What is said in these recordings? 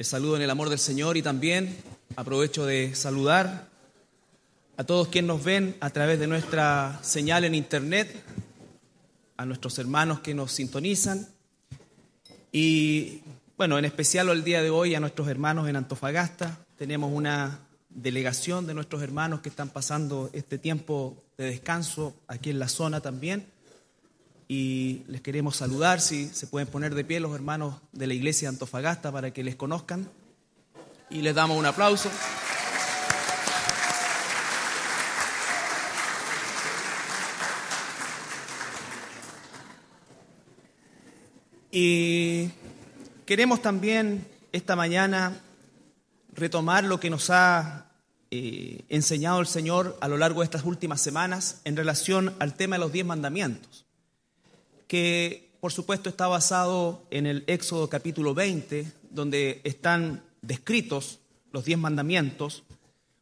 Les saludo en el amor del Señor y también aprovecho de saludar a todos quienes nos ven a través de nuestra señal en internet, a nuestros hermanos que nos sintonizan y, bueno, en especial el día de hoy a nuestros hermanos en Antofagasta. Tenemos una delegación de nuestros hermanos que están pasando este tiempo de descanso aquí en la zona también. Y les queremos saludar, si se pueden poner de pie los hermanos de la iglesia de Antofagasta para que les conozcan. Y les damos un aplauso. Y queremos también esta mañana retomar lo que nos ha enseñado el Señor a lo largo de estas últimas semanas en relación al tema de los 10 mandamientos. Que por supuesto está basado en el Éxodo capítulo 20, donde están descritos los 10 mandamientos,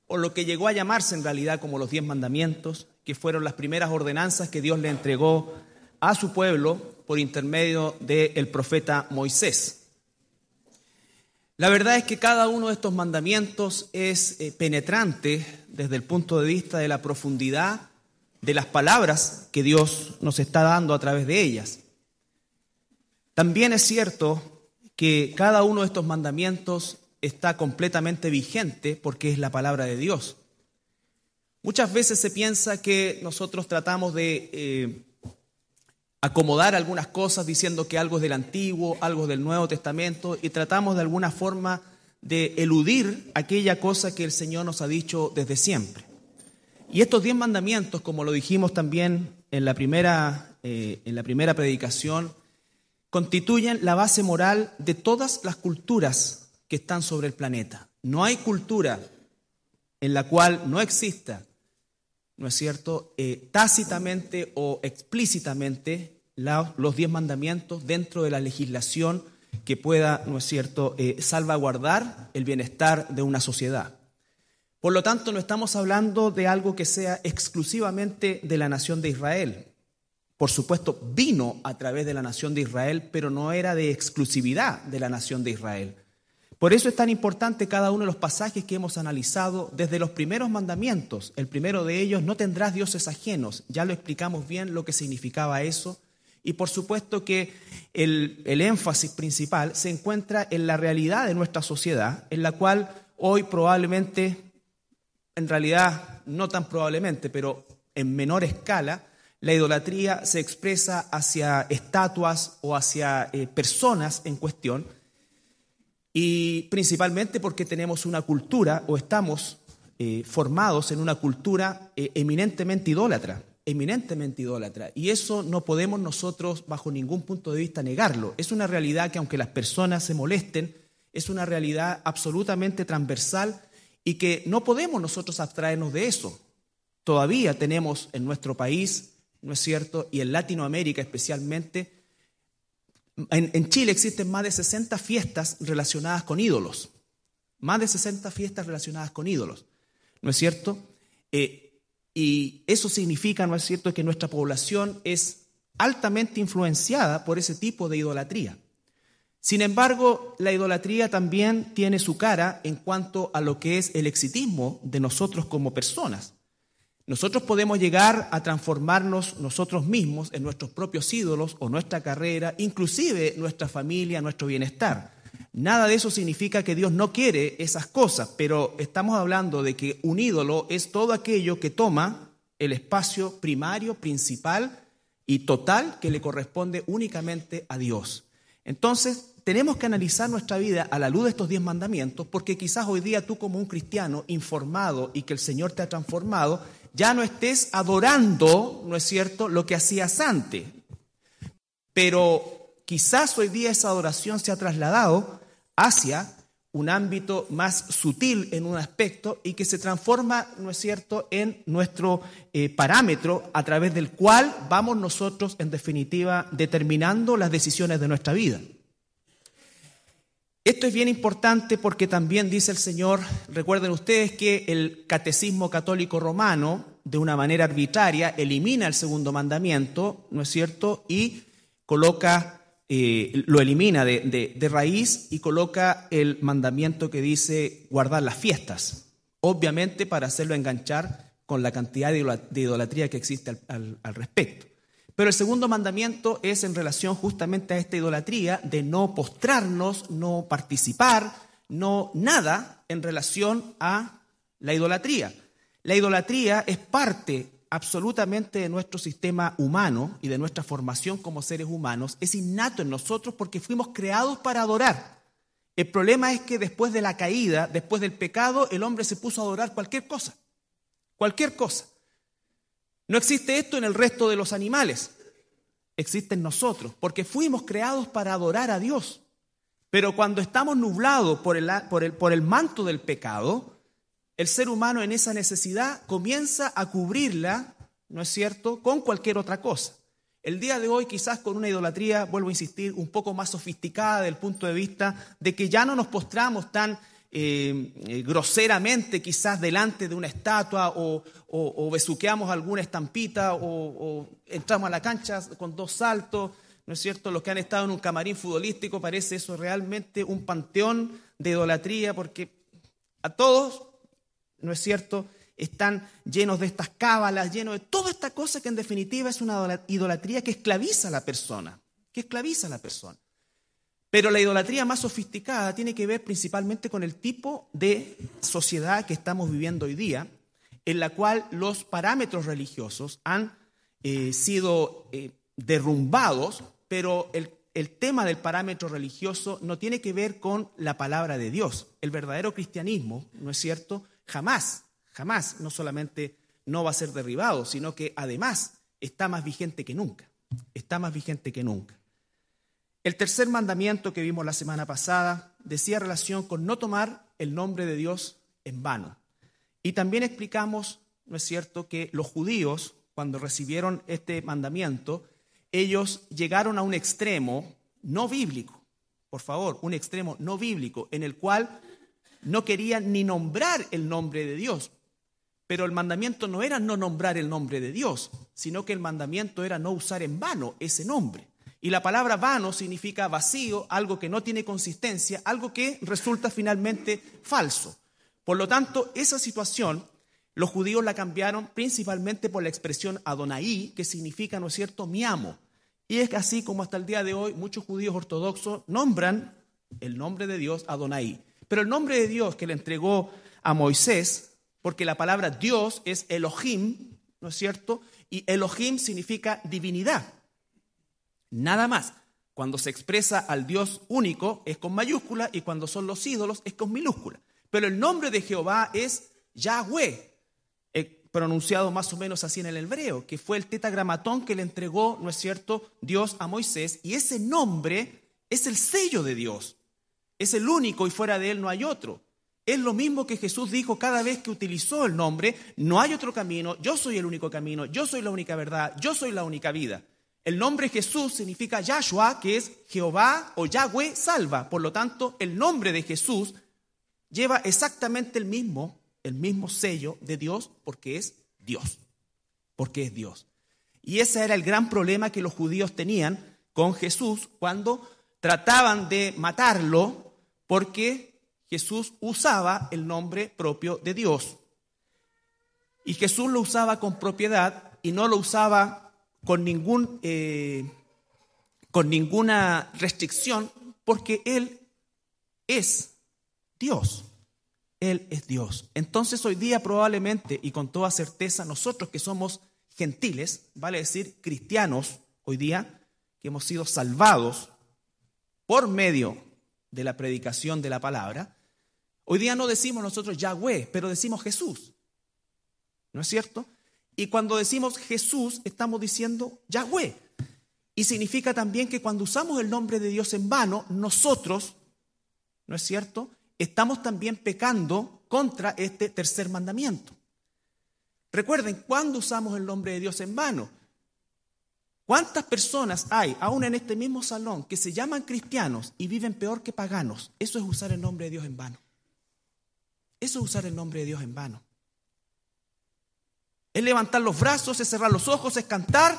o lo que llegó a llamarse en realidad como los 10 mandamientos, que fueron las primeras ordenanzas que Dios le entregó a su pueblo por intermedio del profeta Moisés. La verdad es que cada uno de estos mandamientos es penetrante desde el punto de vista de la profundidad de las palabras que Dios nos está dando a través de ellas. También es cierto que cada uno de estos mandamientos está completamente vigente porque es la palabra de Dios. Muchas veces se piensa que nosotros tratamos de acomodar algunas cosas diciendo que algo es del Antiguo, algo es del Nuevo Testamento, y tratamos de alguna forma de eludir aquella cosa que el Señor nos ha dicho desde siempre. Y estos 10 mandamientos, como lo dijimos también en la primera predicación, constituyen la base moral de todas las culturas que están sobre el planeta. No hay cultura en la cual no exista, ¿no es cierto?, tácitamente o explícitamente los 10 mandamientos dentro de la legislación que pueda, ¿no es cierto?, salvaguardar el bienestar de una sociedad. Por lo tanto, no estamos hablando de algo que sea exclusivamente de la nación de Israel. Por supuesto, vino a través de la nación de Israel, pero no era de exclusividad de la nación de Israel. Por eso es tan importante cada uno de los pasajes que hemos analizado desde los primeros mandamientos. El primero de ellos, no tendrás dioses ajenos. Ya lo explicamos bien lo que significaba eso. Y por supuesto que el énfasis principal se encuentra en la realidad de nuestra sociedad, en la cual hoy probablemente, en realidad no tan probablemente, pero en menor escala, la idolatría se expresa hacia estatuas o hacia personas en cuestión, y principalmente porque tenemos una cultura o estamos formados en una cultura eminentemente idólatra, y eso no podemos nosotros bajo ningún punto de vista negarlo. Es una realidad que, aunque las personas se molesten, es una realidad absolutamente transversal y que no podemos nosotros abstraernos de eso. Todavía tenemos en nuestro país, ¿no es cierto?, y en Latinoamérica especialmente, en Chile existen más de 60 fiestas relacionadas con ídolos. Más de 60 fiestas relacionadas con ídolos, ¿no es cierto? Y eso significa, ¿no es cierto?, que nuestra población es altamente influenciada por ese tipo de idolatría. Sin embargo, la idolatría también tiene su cara en cuanto a lo que es el exitismo de nosotros como personas. Nosotros podemos llegar a transformarnos nosotros mismos en nuestros propios ídolos o nuestra carrera, inclusive nuestra familia, nuestro bienestar. Nada de eso significa que Dios no quiere esas cosas, pero estamos hablando de que un ídolo es todo aquello que toma el espacio primario, principal y total que le corresponde únicamente a Dios. Entonces, tenemos que analizar nuestra vida a la luz de estos 10 mandamientos, porque quizás hoy día tú, como un cristiano informado y que el Señor te ha transformado, ya no estés adorando, ¿no es cierto?, lo que hacías antes. Pero quizás hoy día esa adoración se ha trasladado hacia un ámbito más sutil en un aspecto y que se transforma, ¿no es cierto?, en nuestro parámetro a través del cual vamos nosotros, en definitiva, determinando las decisiones de nuestra vida. Esto es bien importante porque también dice el Señor, recuerden ustedes que el catecismo católico romano, de una manera arbitraria, elimina el segundo mandamiento, ¿no es cierto?, y coloca lo elimina de raíz y coloca el mandamiento que dice guardar las fiestas, obviamente para hacerlo enganchar con la cantidad de idolatría que existe al respecto. Pero el segundo mandamiento es en relación justamente a esta idolatría de no postrarnos, no participar, no nada en relación a la idolatría. La idolatría es parte absolutamente de nuestro sistema humano y de nuestra formación como seres humanos. Es innato en nosotros porque fuimos creados para adorar. El problema es que después de la caída, después del pecado, el hombre se puso a adorar cualquier cosa. Cualquier cosa. No existe esto en el resto de los animales. Existe en nosotros, porque fuimos creados para adorar a Dios. Pero cuando estamos nublados por el manto del pecado, el ser humano en esa necesidad comienza a cubrirla, ¿no es cierto?, con cualquier otra cosa. El día de hoy quizás con una idolatría, vuelvo a insistir, un poco más sofisticada desde el punto de vista de que ya no nos postramos tan groseramente quizás delante de una estatua o besuqueamos alguna estampita o entramos a la cancha con 2 saltos, ¿no es cierto? Los que han estado en un camarín futbolístico, parece eso realmente un panteón de idolatría porque a todos, ¿no es cierto?, están llenos de estas cábalas, llenos de toda esta cosa que en definitiva es una idolatría que esclaviza a la persona, Pero la idolatría más sofisticada tiene que ver principalmente con el tipo de sociedad que estamos viviendo hoy día, en la cual los parámetros religiosos han sido derrumbados, pero el tema del parámetro religioso no tiene que ver con la palabra de Dios. El verdadero cristianismo, ¿no es cierto?, jamás, no solamente no va a ser derribado, sino que además está más vigente que nunca. El tercer mandamiento que vimos la semana pasada decía relación con no tomar el nombre de Dios en vano. Y también explicamos, ¿no es cierto?, que los judíos, cuando recibieron este mandamiento, ellos llegaron a un extremo no bíblico, por favor, un extremo no bíblico, en el cual no querían ni nombrar el nombre de Dios. Pero el mandamiento no era no nombrar el nombre de Dios, sino que el mandamiento era no usar en vano ese nombre. Y la palabra vano significa vacío, algo que no tiene consistencia, algo que resulta finalmente falso. Por lo tanto, esa situación los judíos la cambiaron principalmente por la expresión Adonai, que significa, ¿no es cierto?, mi amo. Y es así como hasta el día de hoy muchos judíos ortodoxos nombran el nombre de Dios Adonai. Pero el nombre de Dios que le entregó a Moisés, porque la palabra Dios es Elohim, ¿no es cierto? Y Elohim significa divinidad. Nada más. Cuando se expresa al Dios único es con mayúscula y cuando son los ídolos es con minúscula. Pero el nombre de Jehová es Yahweh, pronunciado más o menos así en el hebreo, que fue el tetragramatón que le entregó, ¿no es cierto?, Dios a Moisés. Y ese nombre es el sello de Dios. Es el único y fuera de él no hay otro. Es lo mismo que Jesús dijo cada vez que utilizó el nombre, no hay otro camino, yo soy el único camino, yo soy la única verdad, yo soy la única vida. El nombre Jesús significa Yahshua, que es Jehová o Yahweh salva. Por lo tanto, el nombre de Jesús lleva exactamente el mismo sello de Dios porque es Dios. Y ese era el gran problema que los judíos tenían con Jesús cuando trataban de matarlo porque Jesús usaba el nombre propio de Dios. Y Jesús lo usaba con propiedad y no lo usaba con ninguna restricción, porque Él es Dios. Él es Dios. Entonces hoy día probablemente y con toda certeza nosotros que somos gentiles, vale decir cristianos hoy día, que hemos sido salvados por medio de la predicación de la palabra, hoy día no decimos nosotros Yahweh, pero decimos Jesús. ¿No es cierto? Y cuando decimos Jesús, estamos diciendo Yahweh. Y significa también que cuando usamos el nombre de Dios en vano, nosotros, ¿no es cierto?, estamos también pecando contra este tercer mandamiento. Recuerden, ¿cuándo usamos el nombre de Dios en vano? ¿Cuántas personas hay, aún en este mismo salón, que se llaman cristianos y viven peor que paganos? Eso es usar el nombre de Dios en vano. Eso es usar el nombre de Dios en vano. Es levantar los brazos, es cerrar los ojos, es cantar,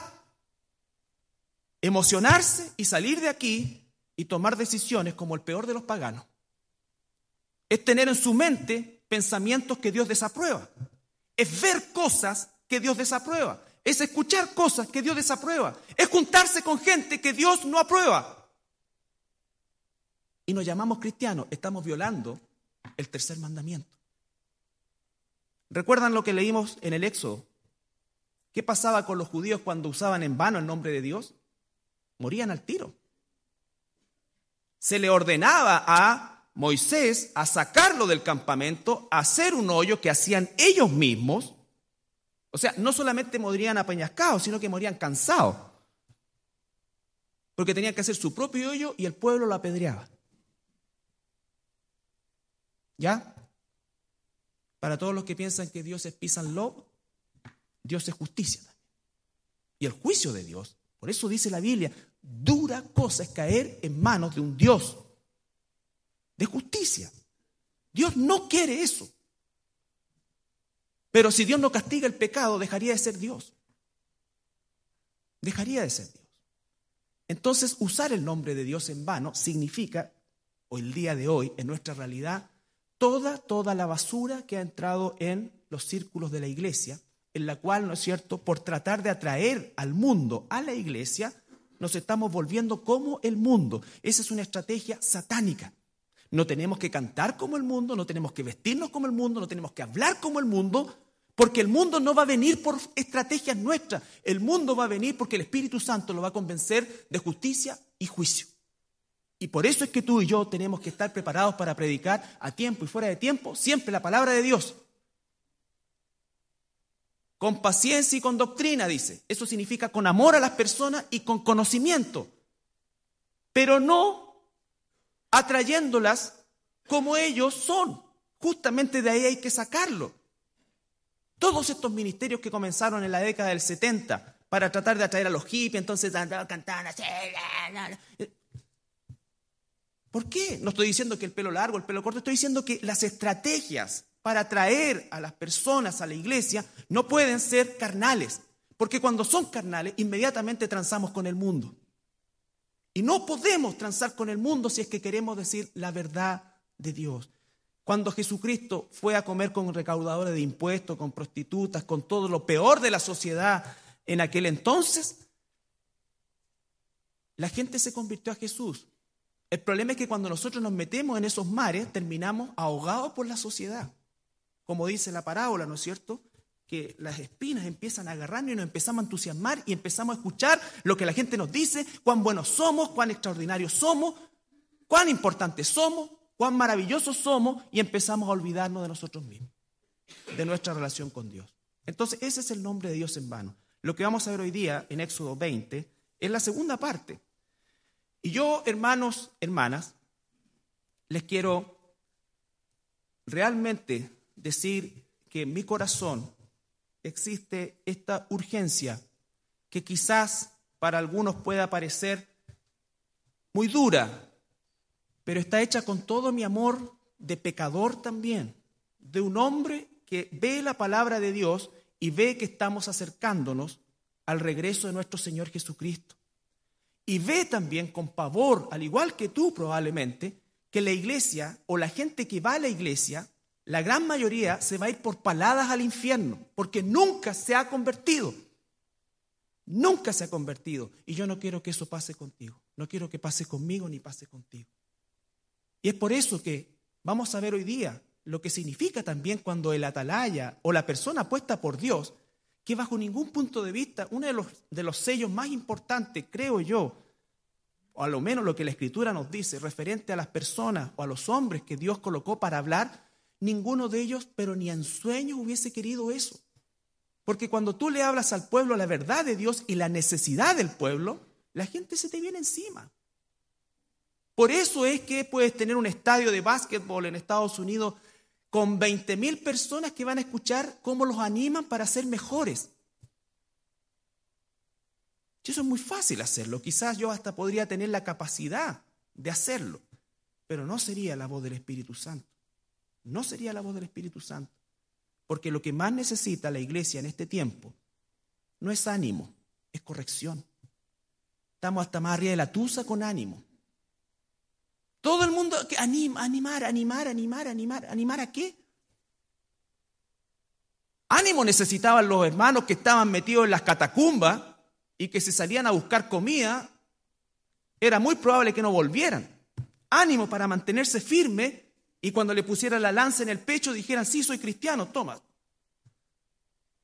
emocionarse y salir de aquí y tomar decisiones como el peor de los paganos. Es tener en su mente pensamientos que Dios desaprueba. Es ver cosas que Dios desaprueba. Es escuchar cosas que Dios desaprueba. Es juntarse con gente que Dios no aprueba. Y nos llamamos cristianos. Estamos violando el tercer mandamiento. ¿Recuerdan lo que leímos en el Éxodo? ¿Qué pasaba con los judíos cuando usaban en vano el nombre de Dios? Morían al tiro. Se le ordenaba a Moisés a sacarlo del campamento, a hacer un hoyo que hacían ellos mismos. O sea, no solamente morían apeñascados, sino que morían cansados. Porque tenían que hacer su propio hoyo y el pueblo lo apedreaba. ¿Ya? Para todos los que piensan que Dios es peace and love, Dios es justicia también. Y el juicio de Dios, por eso dice la Biblia, dura cosa es caer en manos de un Dios de justicia. Dios no quiere eso. Pero si Dios no castiga el pecado, dejaría de ser Dios. Dejaría de ser Dios. Entonces, usar el nombre de Dios en vano significa, o el día de hoy, en nuestra realidad, toda la basura que ha entrado en los círculos de la iglesia, en la cual, ¿no es cierto?, por tratar de atraer al mundo a la iglesia, nos estamos volviendo como el mundo. Esa es una estrategia satánica. No tenemos que cantar como el mundo, no tenemos que vestirnos como el mundo, no tenemos que hablar como el mundo, porque el mundo no va a venir por estrategias nuestras. El mundo va a venir porque el Espíritu Santo lo va a convencer de justicia y juicio. Y por eso es que tú y yo tenemos que estar preparados para predicar a tiempo y fuera de tiempo siempre la palabra de Dios. Con paciencia y con doctrina, dice. Eso significa con amor a las personas y con conocimiento. Pero no atrayéndolas como ellos son. Justamente de ahí hay que sacarlo. Todos estos ministerios que comenzaron en la década del 70 para tratar de atraer a los hippies, entonces andaban cantando así. ¿Por qué? No estoy diciendo que el pelo largo, el pelo corto, estoy diciendo que las estrategias para atraer a las personas a la iglesia no pueden ser carnales, porque cuando son carnales inmediatamente transamos con el mundo. Y no podemos transar con el mundo si es que queremos decir la verdad de Dios. Cuando Jesucristo fue a comer con recaudadores de impuestos, con prostitutas, con todo lo peor de la sociedad en aquel entonces, la gente se convirtió a Jesús. El problema es que cuando nosotros nos metemos en esos mares, terminamos ahogados por la sociedad. Como dice la parábola, ¿no es cierto?, que las espinas empiezan a agarrarnos y nos empezamos a entusiasmar y empezamos a escuchar lo que la gente nos dice, cuán buenos somos, cuán extraordinarios somos, cuán importantes somos, cuán maravillosos somos, y empezamos a olvidarnos de nosotros mismos, de nuestra relación con Dios. Entonces, ese es el nombre de Dios en vano. Lo que vamos a ver hoy día en Éxodo 20 es la segunda parte. Y yo, hermanos, hermanas, les quiero realmente decir que en mi corazón existe esta urgencia que quizás para algunos pueda parecer muy dura, pero está hecha con todo mi amor de pecador también, de un hombre que ve la palabra de Dios y ve que estamos acercándonos al regreso de nuestro Señor Jesucristo. Y ve también con pavor, al igual que tú probablemente, que la iglesia o la gente que va a la iglesia, la gran mayoría se va a ir por paladas al infierno, porque nunca se ha convertido. Nunca se ha convertido. Y yo no quiero que eso pase contigo. No quiero que pase conmigo ni pase contigo. Y es por eso que vamos a ver hoy día lo que significa también cuando el atalaya o la persona puesta por Dios, que bajo ningún punto de vista, uno de los sellos más importantes, creo yo, o a lo menos lo que la Escritura nos dice, referente a las personas o a los hombres que Dios colocó para hablar, ninguno de ellos, pero ni en sueños hubiese querido eso. Porque cuando tú le hablas al pueblo la verdad de Dios y la necesidad del pueblo, la gente se te viene encima. Por eso es que puedes tener un estadio de básquetbol en Estados Unidos con 20,000 personas que van a escuchar cómo los animan para ser mejores. Y eso es muy fácil hacerlo. Quizás yo hasta podría tener la capacidad de hacerlo, pero no sería la voz del Espíritu Santo. No sería la voz del Espíritu Santo. Porque lo que más necesita la iglesia en este tiempo no es ánimo, es corrección. estamos hasta más arriba de la tusa con ánimo. Todo el mundo, animar. ¿Animar a qué? Ánimo necesitaban los hermanos que estaban metidos en las catacumbas y que se salían a buscar comida. Era muy probable que no volvieran. Ánimo para mantenerse firme y cuando le pusieran la lanza en el pecho dijeran, sí, soy cristiano, toma.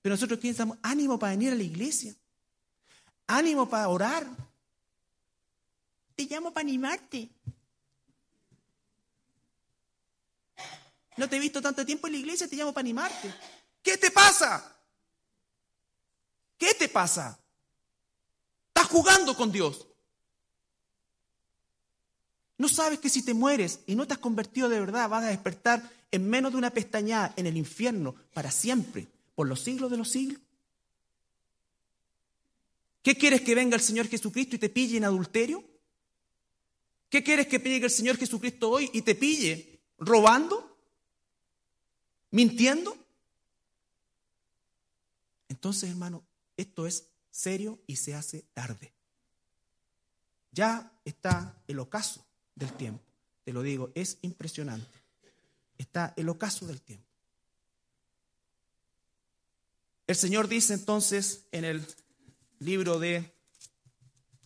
Pero nosotros aquí necesitamos ánimo para venir a la iglesia. Ánimo para orar. Te llamo para animarte. No te he visto tanto tiempo en la iglesia, te llamo para animarte. ¿Qué te pasa? ¿Qué te pasa? Estás jugando con Dios. ¿No sabes que si te mueres y no te has convertido de verdad, vas a despertar en menos de una pestañada en el infierno para siempre, por los siglos de los siglos? ¿Qué quieres que venga el Señor Jesucristo y te pille en adulterio? ¿Qué quieres que llegue el Señor Jesucristo hoy y te pille robando? ¿Mintiendo? Entonces, hermano, esto es serio y se hace tarde. Ya está el ocaso del tiempo. Te lo digo, es impresionante. Está el ocaso del tiempo. El Señor dice entonces en el libro de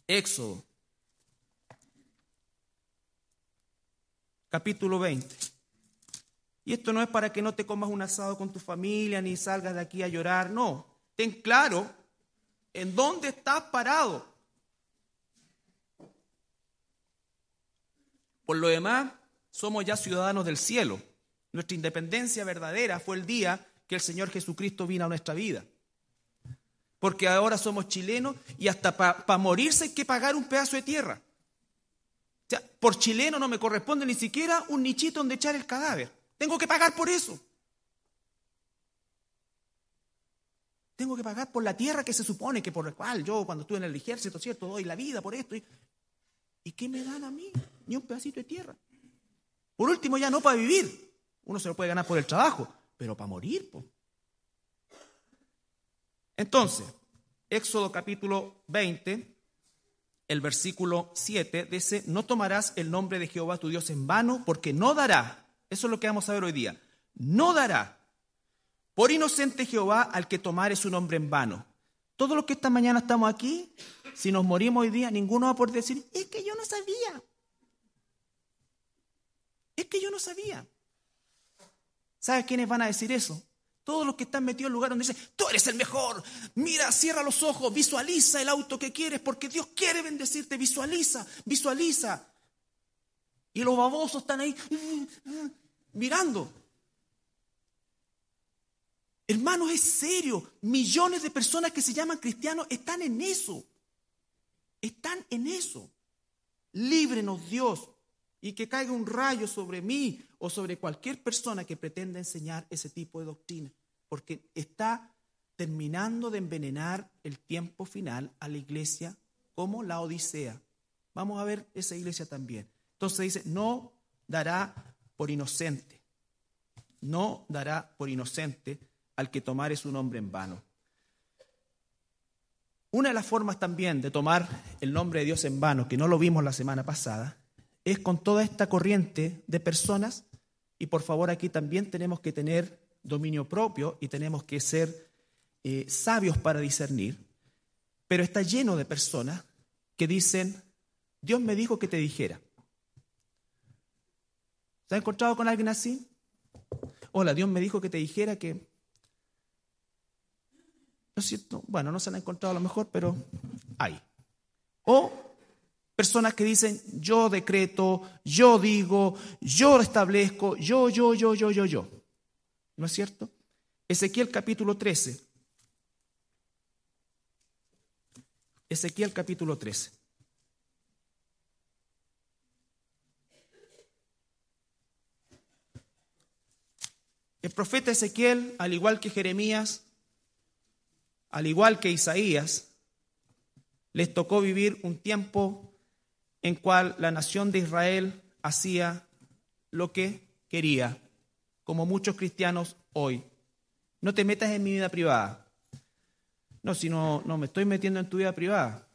Éxodo, capítulo 20. Y esto no es para que no te comas un asado con tu familia ni salgas de aquí a llorar, no. Ten claro en dónde estás parado. Por lo demás, somos ya ciudadanos del cielo. Nuestra independencia verdadera fue el día que el Señor Jesucristo vino a nuestra vida. Porque ahora somos chilenos y hasta para morirse hay que pagar un pedazo de tierra. O sea, por chileno no me corresponde ni siquiera un nichito donde echar el cadáver. Tengo que pagar por eso. Tengo que pagar por la tierra que se supone que por la cual yo cuando estuve en el ejército, ¿cierto? Doy la vida por esto. ¿Y qué me dan a mí? Ni un pedacito de tierra. Por último, ya no para vivir. Uno se lo puede ganar por el trabajo, pero para morir, po. Entonces, Éxodo capítulo 20, el versículo 7 dice, no tomarás el nombre de Jehová tu Dios en vano, porque no dará. Eso es lo que vamos a ver hoy día. No dará por inocente Jehová al que tomare su nombre en vano. Todos los que esta mañana estamos aquí, si nos morimos hoy día, ninguno va a poder decir, es que yo no sabía. Es que yo no sabía. ¿Sabes quiénes van a decir eso? Todos los que están metidos en el lugar donde dicen, tú eres el mejor. Mira, cierra los ojos, visualiza el auto que quieres porque Dios quiere bendecirte. Visualiza. Y los babosos están ahí mirando. Hermanos, es serio. Millones de personas que se llaman cristianos están en eso. Están en eso. Líbrenos, Dios. Y que caiga un rayo sobre mí o sobre cualquier persona que pretenda enseñar ese tipo de doctrina. Porque está terminando de envenenar el tiempo final a la iglesia como la Odisea. Vamos a ver esa iglesia también. Entonces dice, no dará por inocente. No dará por inocente al que tomare su nombre en vano. Una de las formas también de tomar el nombre de Dios en vano, que no lo vimos la semana pasada, es con toda esta corriente de personas, y por favor aquí también tenemos que tener dominio propio y tenemos que ser sabios para discernir, pero está lleno de personas que dicen, Dios me dijo que te dijera. ¿Se ha encontrado con alguien así? Hola, Dios me dijo que te dijera que... ¿No es cierto? Bueno, no se han encontrado a lo mejor, pero hay. O personas que dicen, yo decreto, yo digo, yo establezco, yo. ¿No es cierto? Ezequiel capítulo 13. Ezequiel capítulo 13. El profeta Ezequiel, al igual que Jeremías, al igual que Isaías, les tocó vivir un tiempo en cual la nación de Israel hacía lo que quería, como muchos cristianos hoy. No te metas en mi vida privada. No, si no me estoy metiendo en tu vida privada.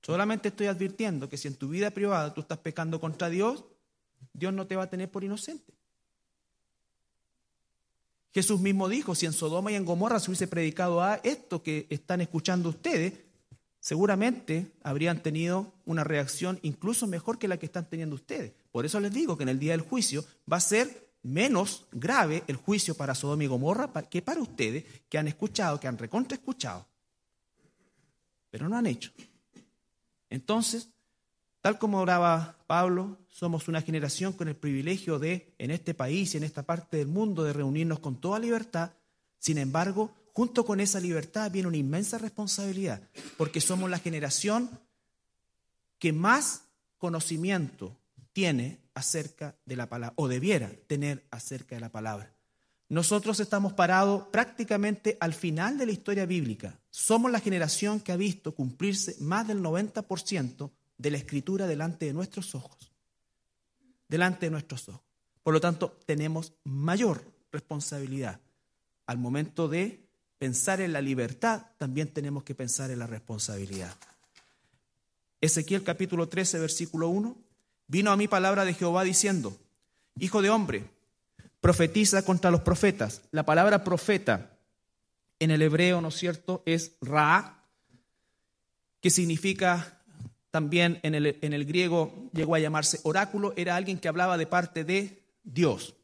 Solamente estoy advirtiendo que si en tu vida privada tú estás pecando contra Dios, Dios no te va a tener por inocente. Jesús mismo dijo, si en Sodoma y en Gomorra se hubiese predicado a esto que están escuchando ustedes, seguramente habrían tenido una reacción incluso mejor que la que están teniendo ustedes. Por eso les digo que en el día del juicio va a ser menos grave el juicio para Sodoma y Gomorra que para ustedes que han escuchado, que han recontra escuchado, pero no han hecho. Entonces, tal como oraba Pablo, somos una generación con el privilegio de, en este país y en esta parte del mundo, de reunirnos con toda libertad. Sin embargo, junto con esa libertad viene una inmensa responsabilidad, porque somos la generación que más conocimiento tiene acerca de la palabra, o debiera tener acerca de la palabra. Nosotros estamos parados prácticamente al final de la historia bíblica. Somos la generación que ha visto cumplirse más del 90% de la Escritura delante de nuestros ojos. Delante de nuestros ojos. Por lo tanto, tenemos mayor responsabilidad. Al momento de pensar en la libertad, también tenemos que pensar en la responsabilidad. Ezequiel capítulo 13, versículo 1. Vino a mí palabra de Jehová diciendo, Hijo de hombre, profetiza contra los profetas. La palabra profeta en el hebreo, ¿no es cierto?, es ra, que significa también en el griego llegó a llamarse oráculo. Era alguien que hablaba de parte de Dios,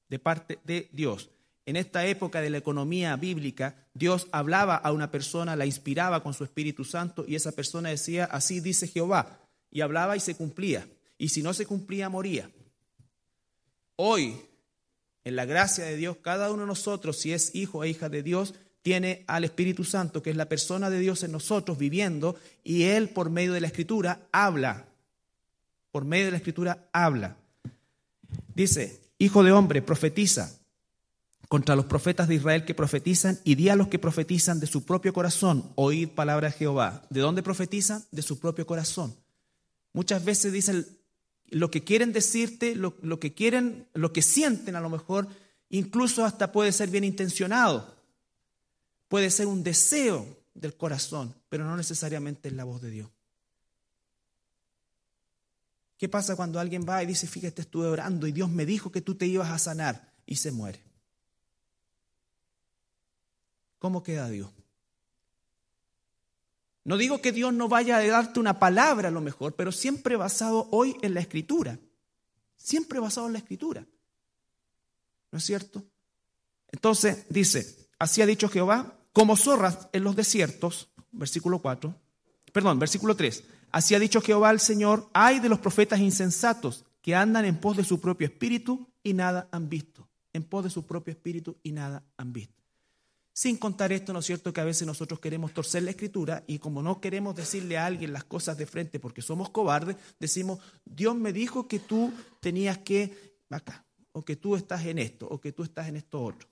de parte de Dios. En esta época de la economía bíblica, Dios hablaba a una persona, la inspiraba con su Espíritu Santo y esa persona decía, así dice Jehová, y hablaba y se cumplía. Y si no se cumplía, moría. Hoy, en la gracia de Dios, cada uno de nosotros, si es hijo e hija de Dios, tiene al Espíritu Santo, que es la persona de Dios en nosotros, viviendo, y Él, por medio de la Escritura, habla. Por medio de la Escritura, habla. Dice, Hijo de hombre, profetiza contra los profetas de Israel que profetizan, y di a los que profetizan de su propio corazón, oíd palabra de Jehová. ¿De dónde profetizan? De su propio corazón. Muchas veces dicen lo que quieren decirte, lo que quieren, lo que sienten a lo mejor, incluso hasta puede ser bien intencionado. Puede ser un deseo del corazón, pero no necesariamente es la voz de Dios. ¿Qué pasa cuando alguien va y dice, fíjate, estuve orando y Dios me dijo que tú te ibas a sanar y se muere? ¿Cómo queda Dios? No digo que Dios no vaya a darte una palabra a lo mejor, pero siempre basado hoy en la Escritura. Siempre basado en la Escritura. ¿No es cierto? Entonces dice, así ha dicho Jehová, como zorras en los desiertos, versículo 3. Así ha dicho Jehová al Señor, ay de los profetas insensatos que andan en pos de su propio espíritu y nada han visto. En pos de su propio espíritu y nada han visto. Sin contar esto, ¿no es cierto?, que a veces nosotros queremos torcer la Escritura y como no queremos decirle a alguien las cosas de frente porque somos cobardes, decimos, Dios me dijo que tú tenías que acá, o que tú estás en esto, o que tú estás en esto otro.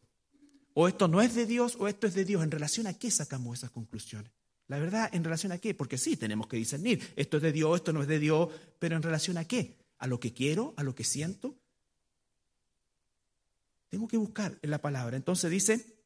O esto no es de Dios, o esto es de Dios. ¿En relación a qué sacamos esas conclusiones? La verdad, ¿en relación a qué? Porque sí, tenemos que discernir. Esto es de Dios, esto no es de Dios, pero ¿en relación a qué? ¿A lo que quiero? ¿A lo que siento? Tengo que buscar en la palabra. Entonces dice,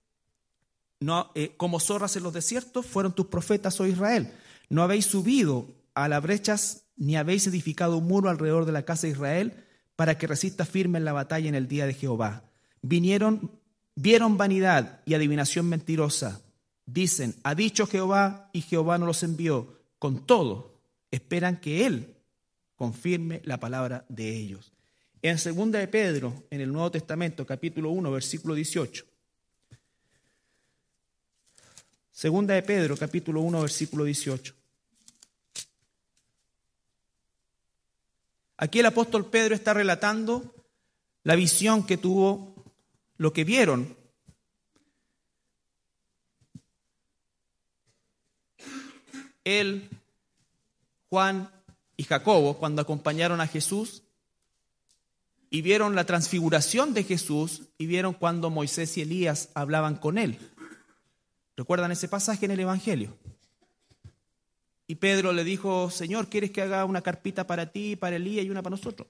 no, como zorras en los desiertos fueron tus profetas, oh Israel. No habéis subido a las brechas, ni habéis edificado un muro alrededor de la casa de Israel, para que resista firme en la batalla en el día de Jehová. Vieron vanidad y adivinación mentirosa. Dicen, ha dicho Jehová, y Jehová no los envió. Con todo, esperan que Él confirme la palabra de ellos. En 2 de Pedro, en el Nuevo Testamento, capítulo 1, versículo 18. 2 de Pedro, capítulo 1, versículo 18. Aquí el apóstol Pedro está relatando la visión que tuvo, lo que vieron. Él, Juan y Jacobo, cuando acompañaron a Jesús y vieron la transfiguración de Jesús y vieron cuando Moisés y Elías hablaban con él. ¿Recuerdan ese pasaje en el Evangelio? Y Pedro le dijo, Señor, ¿quieres que haga una carpita para ti, para Elías y una para nosotros?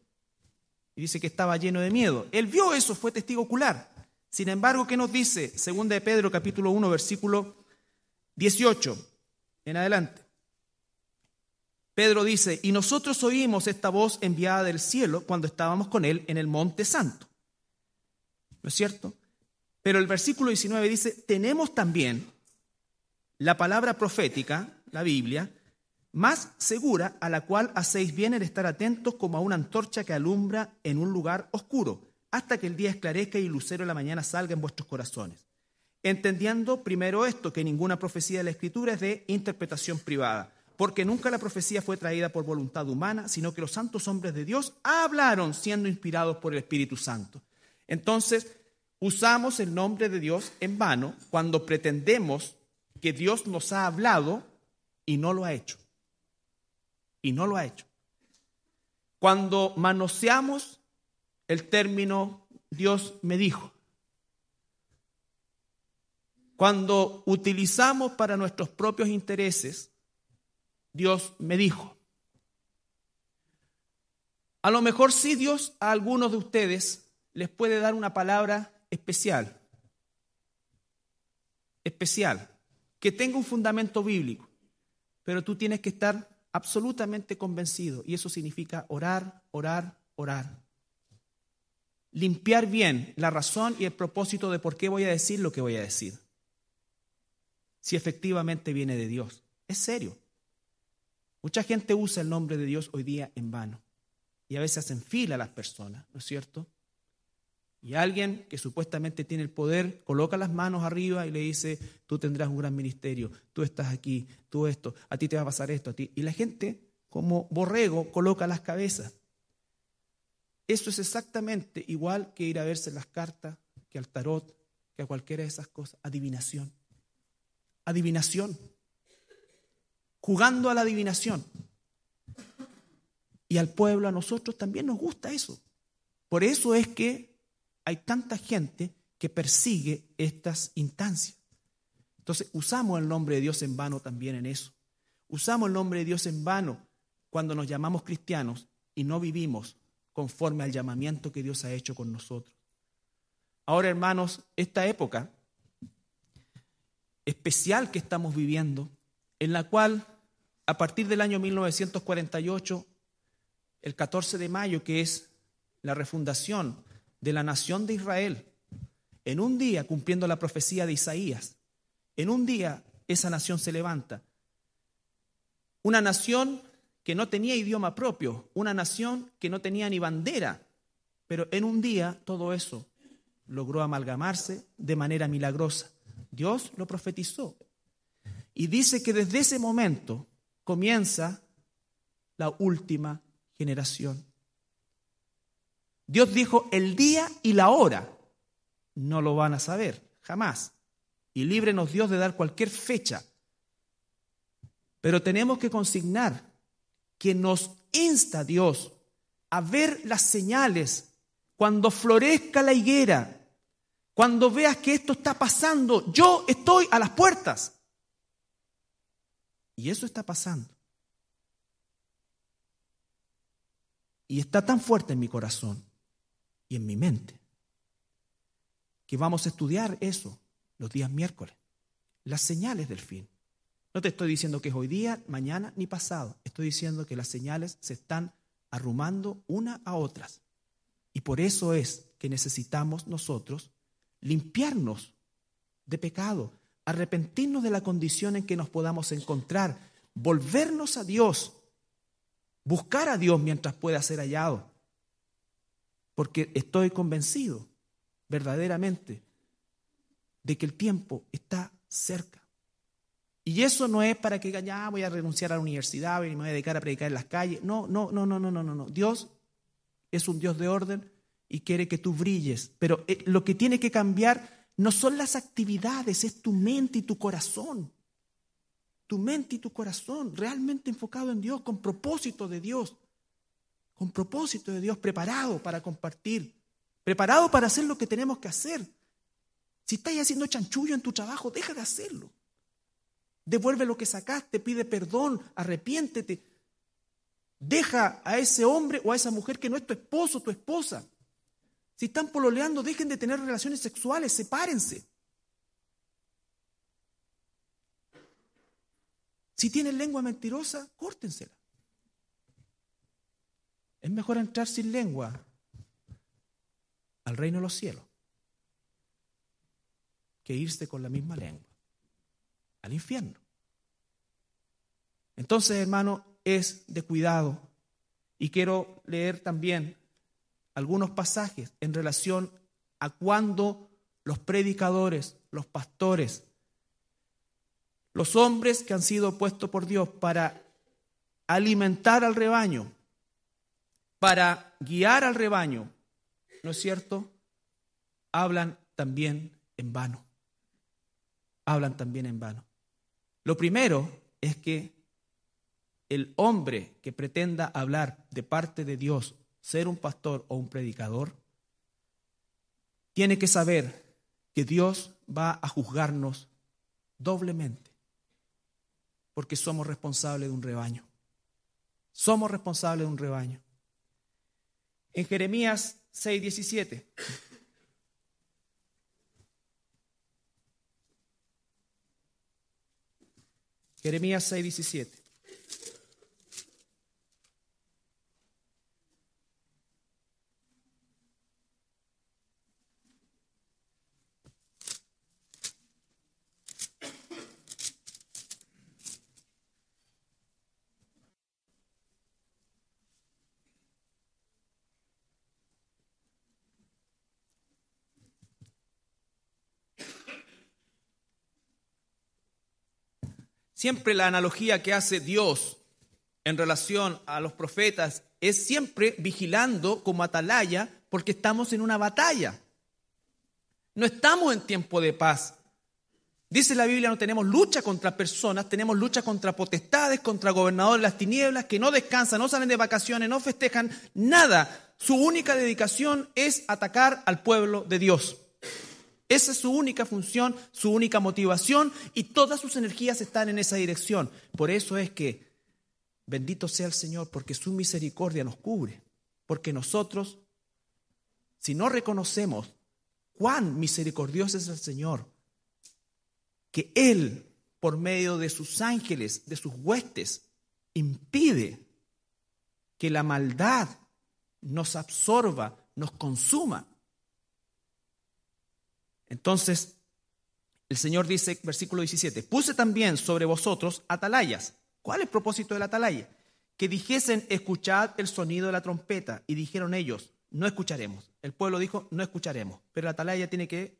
Y dice que estaba lleno de miedo. Él vio eso, fue testigo ocular. Sin embargo, ¿qué nos dice? 2 de Pedro, capítulo 1, versículo 18 en adelante. Pedro dice, y nosotros oímos esta voz enviada del cielo cuando estábamos con él en el Monte Santo. ¿No es cierto? Pero el versículo 19 dice, tenemos también la palabra profética, la Biblia, más segura, a la cual hacéis bien el estar atentos como a una antorcha que alumbra en un lugar oscuro, hasta que el día esclarezca y el lucero de la mañana salga en vuestros corazones. Entendiendo primero esto, que ninguna profecía de la Escritura es de interpretación privada, porque nunca la profecía fue traída por voluntad humana, sino que los santos hombres de Dios hablaron siendo inspirados por el Espíritu Santo. Entonces, usamos el nombre de Dios en vano cuando pretendemos que Dios nos ha hablado y no lo ha hecho. Y no lo ha hecho. Cuando manoseamos el término Dios me dijo, cuando utilizamos para nuestros propios intereses Dios me dijo. A lo mejor sí Dios a algunos de ustedes les puede dar una palabra especial, que tenga un fundamento bíblico, pero tú tienes que estar absolutamente convencido, y eso significa orar, orar, orar. Limpiar bien la razón y el propósito de por qué voy a decir lo que voy a decir. Si efectivamente viene de Dios. Es serio. Mucha gente usa el nombre de Dios hoy día en vano. Y a veces hacen fila a las personas, ¿no es cierto? Y alguien que supuestamente tiene el poder coloca las manos arriba y le dice, tú tendrás un gran ministerio, tú estás aquí, tú esto, a ti te va a pasar esto, a ti. Y la gente, como borrego, coloca las cabezas. Eso es exactamente igual que ir a verse las cartas, que al tarot, que a cualquiera de esas cosas. Adivinación. Adivinación. Jugando a la adivinación. Y al pueblo, a nosotros también nos gusta eso. Por eso es que hay tanta gente que persigue estas instancias. Entonces, usamos el nombre de Dios en vano también en eso. Usamos el nombre de Dios en vano cuando nos llamamos cristianos y no vivimos conforme al llamamiento que Dios ha hecho con nosotros. Ahora, hermanos, esta época especial que estamos viviendo, en la cual a partir del año 1948, el 14 de mayo, que es la refundación de la nación de Israel, en un día, cumpliendo la profecía de Isaías, en un día esa nación se levanta. Una nación que no tenía idioma propio, una nación que no tenía ni bandera, pero en un día todo eso logró amalgamarse de manera milagrosa. Dios lo profetizó y dice que desde ese momento comienza la última generación. Dios dijo, el día y la hora no lo van a saber, jamás. Y líbrenos Dios de dar cualquier fecha. Pero tenemos que consignar que nos insta Dios a ver las señales cuando florezca la higuera, cuando veas que esto está pasando. Yo estoy a las puertas. Y eso está pasando. Y está tan fuerte en mi corazón y en mi mente que vamos a estudiar eso los días miércoles, las señales del fin. No te estoy diciendo que es hoy día, mañana ni pasado. Estoy diciendo que las señales se están arrumando una a otras. Y por eso es que necesitamos nosotros limpiarnos de pecado, arrepentirnos de la condición en que nos podamos encontrar, volvernos a Dios, buscar a Dios mientras pueda ser hallado. Porque estoy convencido verdaderamente de que el tiempo está cerca. Y eso no es para que ya voy a renunciar a la universidad y me voy a dedicar a predicar en las calles. No. Dios es un Dios de orden y quiere que tú brilles. Pero lo que tiene que cambiar no son las actividades, es tu mente y tu corazón. Tu mente y tu corazón realmente enfocado en Dios, con propósito de Dios. Con propósito de Dios, preparado para compartir, preparado para hacer lo que tenemos que hacer. Si estás haciendo chanchullo en tu trabajo, deja de hacerlo. Devuelve lo que sacaste, pide perdón, arrepiéntete. Deja a ese hombre o a esa mujer que no es tu esposo, tu esposa. Si están pololeando, dejen de tener relaciones sexuales, sepárense. Si tienen lengua mentirosa, córtensela. mejor entrar sin lengua al reino de los cielos que irse con la misma lengua al infierno. Entonces, hermano, es de cuidado. Y quiero leer también algunos pasajes en relación a cuando los predicadores, los pastores, los hombres que han sido puestos por Dios para alimentar al rebaño, para guiar al rebaño, ¿no es cierto?, hablan también en vano. Hablan también en vano. Lo primero es que el hombre que pretenda hablar de parte de Dios, ser un pastor o un predicador, tiene que saber que Dios va a juzgarnos doblemente, porque somos responsables de un rebaño. Somos responsables de un rebaño. En Jeremías 6:17. Jeremías 6:17. Siempre la analogía que hace Dios en relación a los profetas es siempre vigilando como atalaya, porque estamos en una batalla. No estamos en tiempo de paz. Dice la Biblia, no tenemos lucha contra personas, tenemos lucha contra potestades, contra gobernadores de las tinieblas, que no descansan, no salen de vacaciones, no festejan nada. Su única dedicación es atacar al pueblo de Dios. Esa es su única función, su única motivación, y todas sus energías están en esa dirección. Por eso es que, bendito sea el Señor, porque su misericordia nos cubre. Porque nosotros, si no reconocemos cuán misericordioso es el Señor, que Él, por medio de sus ángeles, de sus huestes, impide que la maldad nos absorba, nos consuma. Entonces, el Señor dice, versículo 17, puse también sobre vosotros atalayas. ¿Cuál es el propósito de la atalaya? Que dijesen, escuchad el sonido de la trompeta. Y dijeron ellos, no escucharemos. El pueblo dijo, no escucharemos. Pero la atalaya tiene que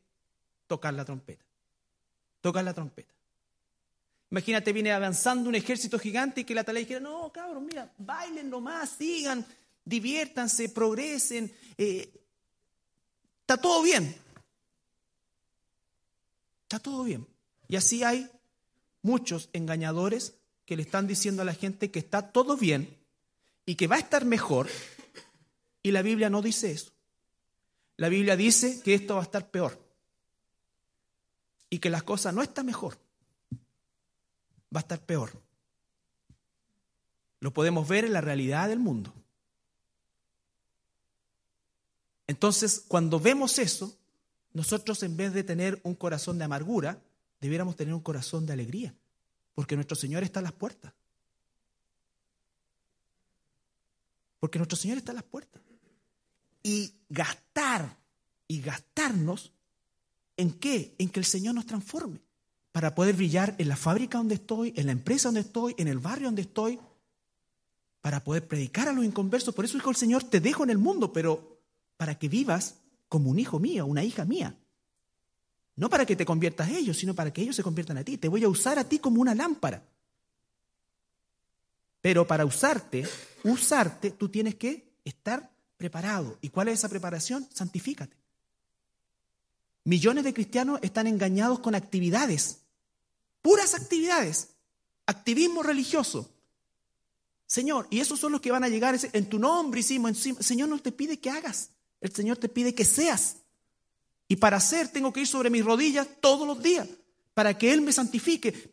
tocar la trompeta. Tocar la trompeta. Imagínate, viene avanzando un ejército gigante y que la atalaya dijera, no, cabros, mira, bailen nomás, sigan, diviértanse, progresen. Está todo bien. Está todo bien. Y así hay muchos engañadores que le están diciendo a la gente que está todo bien y que va a estar mejor, y la Biblia no dice eso. La Biblia dice que esto va a estar peor y que las cosas no están mejor, va a estar peor. Lo podemos ver en la realidad del mundo. Entonces, cuando vemos eso, nosotros, en vez de tener un corazón de amargura, debiéramos tener un corazón de alegría, porque nuestro Señor está a las puertas. Porque nuestro Señor está a las puertas. Y gastarnos, ¿en qué? En que el Señor nos transforme, para poder brillar en la fábrica donde estoy, en la empresa donde estoy, en el barrio donde estoy, para poder predicar a los inconversos. Por eso dijo el Señor, te dejo en el mundo, pero para que vivas como un hijo mío, una hija mía. No para que te conviertas a ellos, sino para que ellos se conviertan a ti. Te voy a usar a ti como una lámpara. Pero para usarte, tú tienes que estar preparado. ¿Y cuál es esa preparación? Santifícate. Millones de cristianos están engañados con actividades, puras actividades, activismo religioso. Señor, y esos son los que van a llegar, en tu nombre hicimos, el Señor no te pide que hagas. El Señor te pide que seas. Y para ser tengo que ir sobre mis rodillas todos los días, para que Él me santifique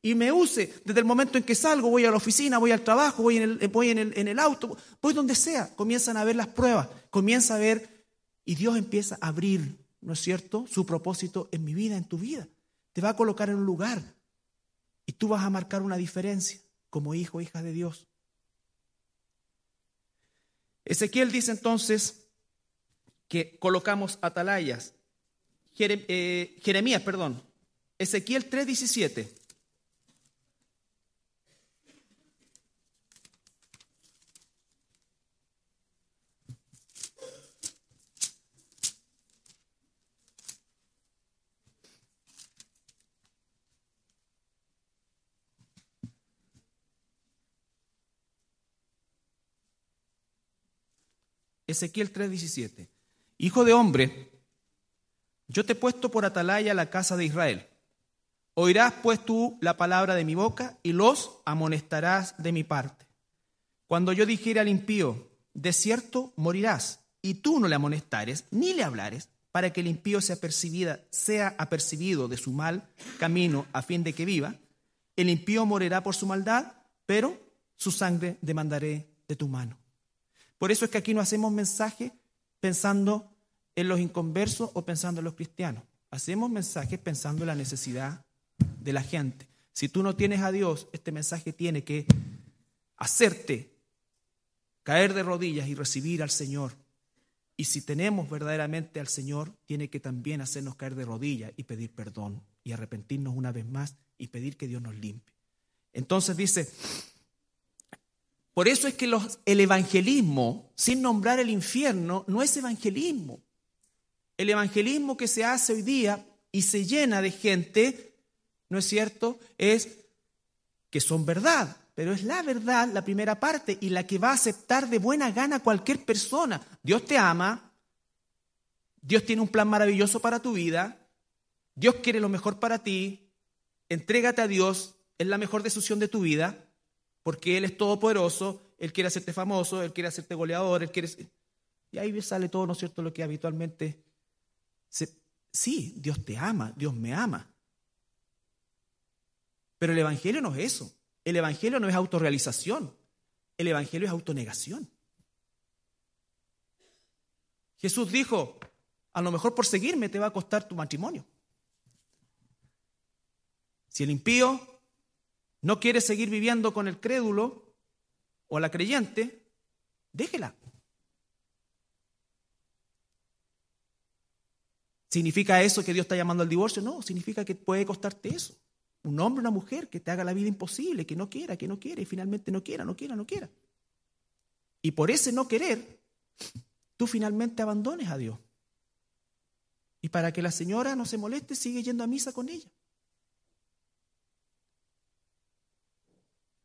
y me use desde el momento en que salgo, voy a la oficina, voy al trabajo, voy en el auto, voy donde sea. Comienzan a ver las pruebas, comienza a ver, y Dios empieza a abrir, ¿no es cierto?, su propósito en mi vida, en tu vida. Te va a colocar en un lugar y tú vas a marcar una diferencia como hijo o hija de Dios. Ezequiel dice entonces que colocamos atalayas. Jeremías, perdón. Ezequiel 3:17. Ezequiel 3:17. Hijo de hombre, yo te he puesto por atalaya a la casa de Israel. Oirás pues tú la palabra de mi boca y los amonestarás de mi parte. Cuando yo dijere al impío, de cierto morirás, y tú no le amonestares ni le hablares, para que el impío sea apercibido de su mal camino a fin de que viva, el impío morirá por su maldad, pero su sangre demandaré de tu mano. Por eso es que aquí no hacemos mensaje pensando en los inconversos o pensando en los cristianos. Hacemos mensajes pensando en la necesidad de la gente. Si tú no tienes a Dios, este mensaje tiene que hacerte caer de rodillas y recibir al Señor. Y si tenemos verdaderamente al Señor, tiene que también hacernos caer de rodillas y pedir perdón y arrepentirnos una vez más y pedir que Dios nos limpie. Entonces dice, por eso es que el evangelismo, sin nombrar el infierno, no es evangelismo. El evangelismo que se hace hoy día y se llena de gente, ¿no es cierto?, es que son verdad, pero es la verdad, la primera parte, y la que va a aceptar de buena gana cualquier persona. Dios te ama, Dios tiene un plan maravilloso para tu vida, Dios quiere lo mejor para ti, entrégate a Dios, es la mejor decisión de tu vida, porque Él es todopoderoso, Él quiere hacerte famoso, Él quiere hacerte goleador, Él quiere... Y ahí sale todo, ¿no es cierto?, lo que habitualmente... Sí, Dios te ama, Dios me ama. Pero el evangelio no es eso. El evangelio no es autorrealización. El evangelio es autonegación. Jesús dijo, a lo mejor por seguirme te va a costar tu matrimonio. Si el impío no quiere seguir viviendo con el crédulo o la creyente, déjela. ¿Significa eso que Dios está llamando al divorcio? No, significa que puede costarte eso. Un hombre o una mujer que te haga la vida imposible, que no quiera, y finalmente no quiera. Y por ese no querer, tú finalmente abandones a Dios. Y para que la señora no se moleste, sigue yendo a misa con ella.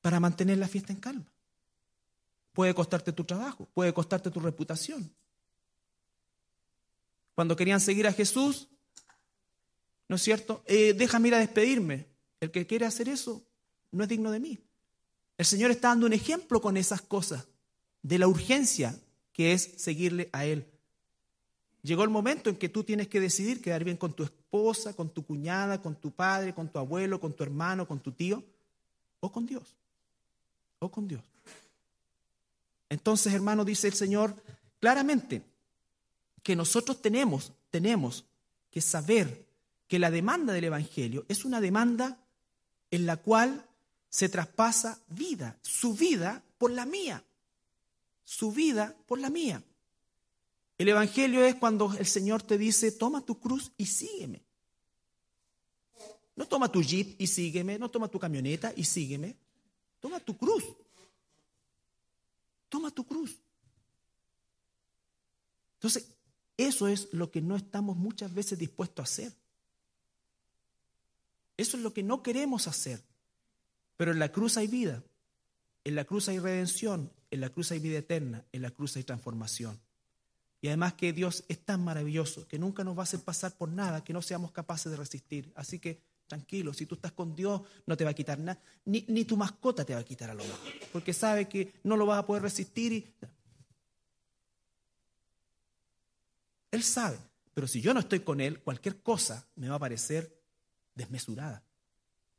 Para mantener la fiesta en calma. Puede costarte tu trabajo, puede costarte tu reputación. Cuando querían seguir a Jesús, ¿no es cierto? Déjame ir a despedirme. El que quiere hacer eso no es digno de mí. El Señor está dando un ejemplo con esas cosas, de la urgencia que es seguirle a Él. Llegó el momento en que tú tienes que decidir quedar bien con tu esposa, con tu cuñada, con tu padre, con tu abuelo, con tu hermano, con tu tío, o con Dios. O con Dios. Entonces, hermano, dice el Señor claramente que nosotros tenemos que saber que la demanda del Evangelio es una demanda en la cual se traspasa vida, su vida por la mía, su vida por la mía. El Evangelio es cuando el Señor te dice, toma tu cruz y sígueme. No toma tu jeep y sígueme, no toma tu camioneta y sígueme, toma tu cruz. Toma tu cruz. Entonces, eso es lo que no estamos muchas veces dispuestos a hacer. Eso es lo que no queremos hacer. Pero en la cruz hay vida, en la cruz hay redención, en la cruz hay vida eterna, en la cruz hay transformación. Y además que Dios es tan maravilloso que nunca nos va a hacer pasar por nada que no seamos capaces de resistir. Así que tranquilo, si tú estás con Dios no te va a quitar nada, ni tu mascota te va a quitar a lo mejor, porque sabe que no lo vas a poder resistir. Él sabe, pero si yo no estoy con Él, cualquier cosa me va a parecer desmesurada,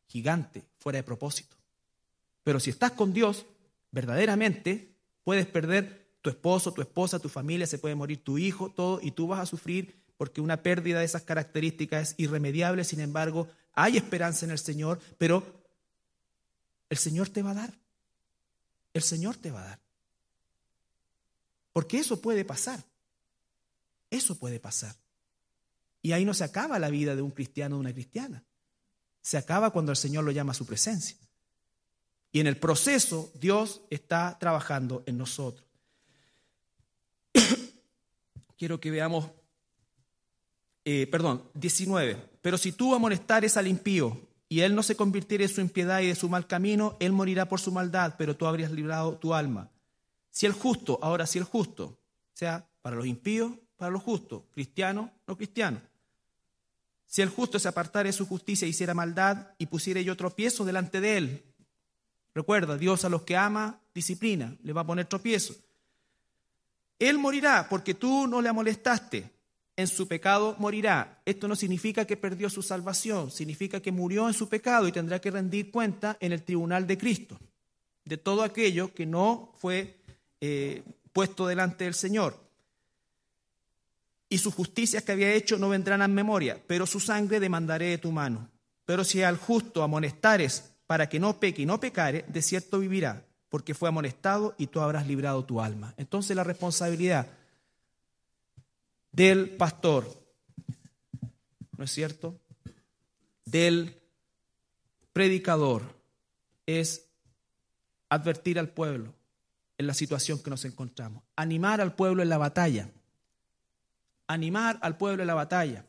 gigante, fuera de propósito. Pero si estás con Dios, verdaderamente puedes perder tu esposo, tu esposa, tu familia, se puede morir tu hijo, todo, y tú vas a sufrir porque una pérdida de esas características es irremediable. Sin embargo, hay esperanza en el Señor, pero el Señor te va a dar. El Señor te va a dar. Porque eso puede pasar. Eso puede pasar. Y ahí no se acaba la vida de un cristiano o de una cristiana. Se acaba cuando el Señor lo llama a su presencia. Y en el proceso Dios está trabajando en nosotros. Quiero que veamos, 19. Pero si tú amonestares al impío y él no se convirtiere en su impiedad y de su mal camino, él morirá por su maldad, pero tú habrías librado tu alma. Si el justo, o sea, para los impíos, para los justos, cristianos, no cristianos. Si el justo se apartare de su justicia e hiciera maldad y pusiere yo tropiezo delante de él. Recuerda, Dios a los que ama, disciplina, le va a poner tropiezo. Él morirá porque tú no le amolestaste. En su pecado morirá. Esto no significa que perdió su salvación, significa que murió en su pecado y tendrá que rendir cuenta en el tribunal de Cristo de todo aquello que no fue puesto delante del Señor. Y sus justicias que había hecho no vendrán a memoria, pero su sangre demandaré de tu mano. Pero si al justo amonestares para que no peque y no pecare, de cierto vivirá, porque fue amonestado y tú habrás librado tu alma. Entonces la responsabilidad del pastor, ¿no es cierto?, del predicador, es advertir al pueblo en la situación que nos encontramos, animar al pueblo en la batalla, animar al pueblo en la batalla,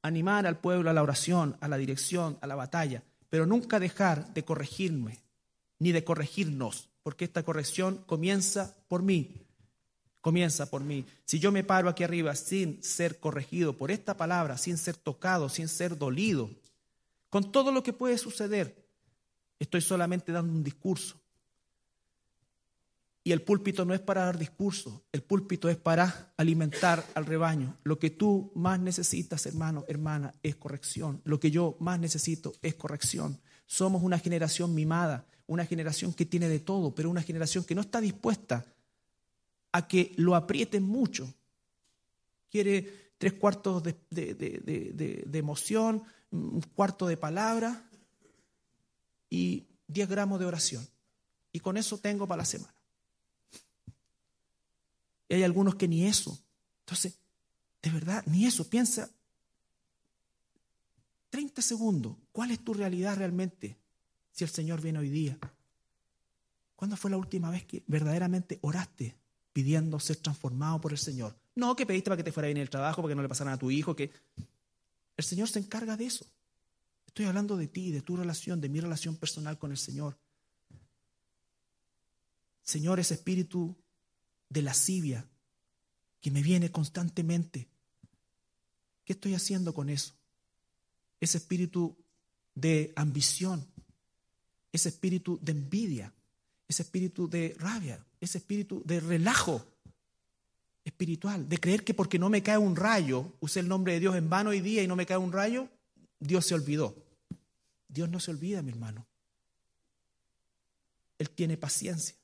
animar al pueblo a la oración, a la dirección, a la batalla, pero nunca dejar de corregirme, ni de corregirnos, porque esta corrección comienza por mí. Comienza por mí. Si yo me paro aquí arriba sin ser corregido por esta palabra, sin ser tocado, sin ser dolido, con todo lo que puede suceder, estoy solamente dando un discurso. Y el púlpito no es para dar discurso, el púlpito es para alimentar al rebaño. Lo que tú más necesitas, hermano, hermana, es corrección. Lo que yo más necesito es corrección. Somos una generación mimada, una generación que tiene de todo, pero una generación que no está dispuesta a que lo aprieten mucho. Quiere 3/4 de emoción, 1/4 de palabra y 10 gramos de oración. Y con eso tengo para la semana. Y hay algunos que ni eso. Entonces, de verdad, ni eso. Piensa 30 segundos. ¿Cuál es tu realidad realmente si el Señor viene hoy día? ¿Cuándo fue la última vez que verdaderamente oraste pidiendo ser transformado por el Señor? No que pediste para que te fuera bien el trabajo, para que no le pasaran a tu hijo, que el Señor se encarga de eso. Estoy hablando de ti, de tu relación, de mi relación personal con el Señor. Señor, ese espíritu de lascivia que me viene constantemente, ¿qué estoy haciendo con eso? Ese espíritu de ambición, ese espíritu de envidia, ese espíritu de rabia, ese espíritu de relajo espiritual, de creer que porque no me cae un rayo, usé el nombre de Dios en vano hoy día y no me cae un rayo, Dios se olvidó. Dios no se olvida, mi hermano. Él tiene paciencia,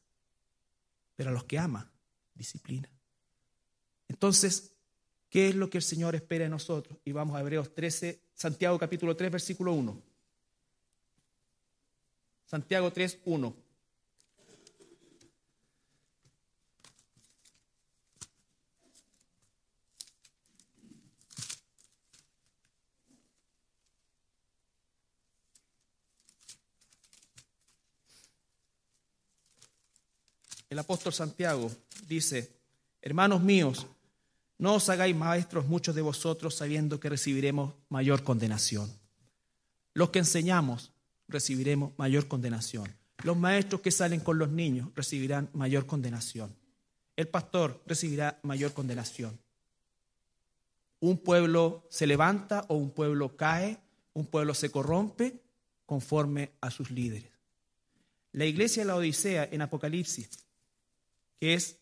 pero a los que ama, disciplina. Entonces, ¿qué es lo que el Señor espera de nosotros? Y vamos a Hebreos 13, Santiago capítulo 3, versículo 1. Santiago 3, 1. El apóstol Santiago dice: hermanos míos, no os hagáis maestros muchos de vosotros sabiendo que recibiremos mayor condenación. Los que enseñamos recibiremos mayor condenación. Los maestros que salen con los niños recibirán mayor condenación. El pastor recibirá mayor condenación. Un pueblo se levanta o un pueblo cae, un pueblo se corrompe conforme a sus líderes. La iglesia de la Odisea en Apocalipsis, que es,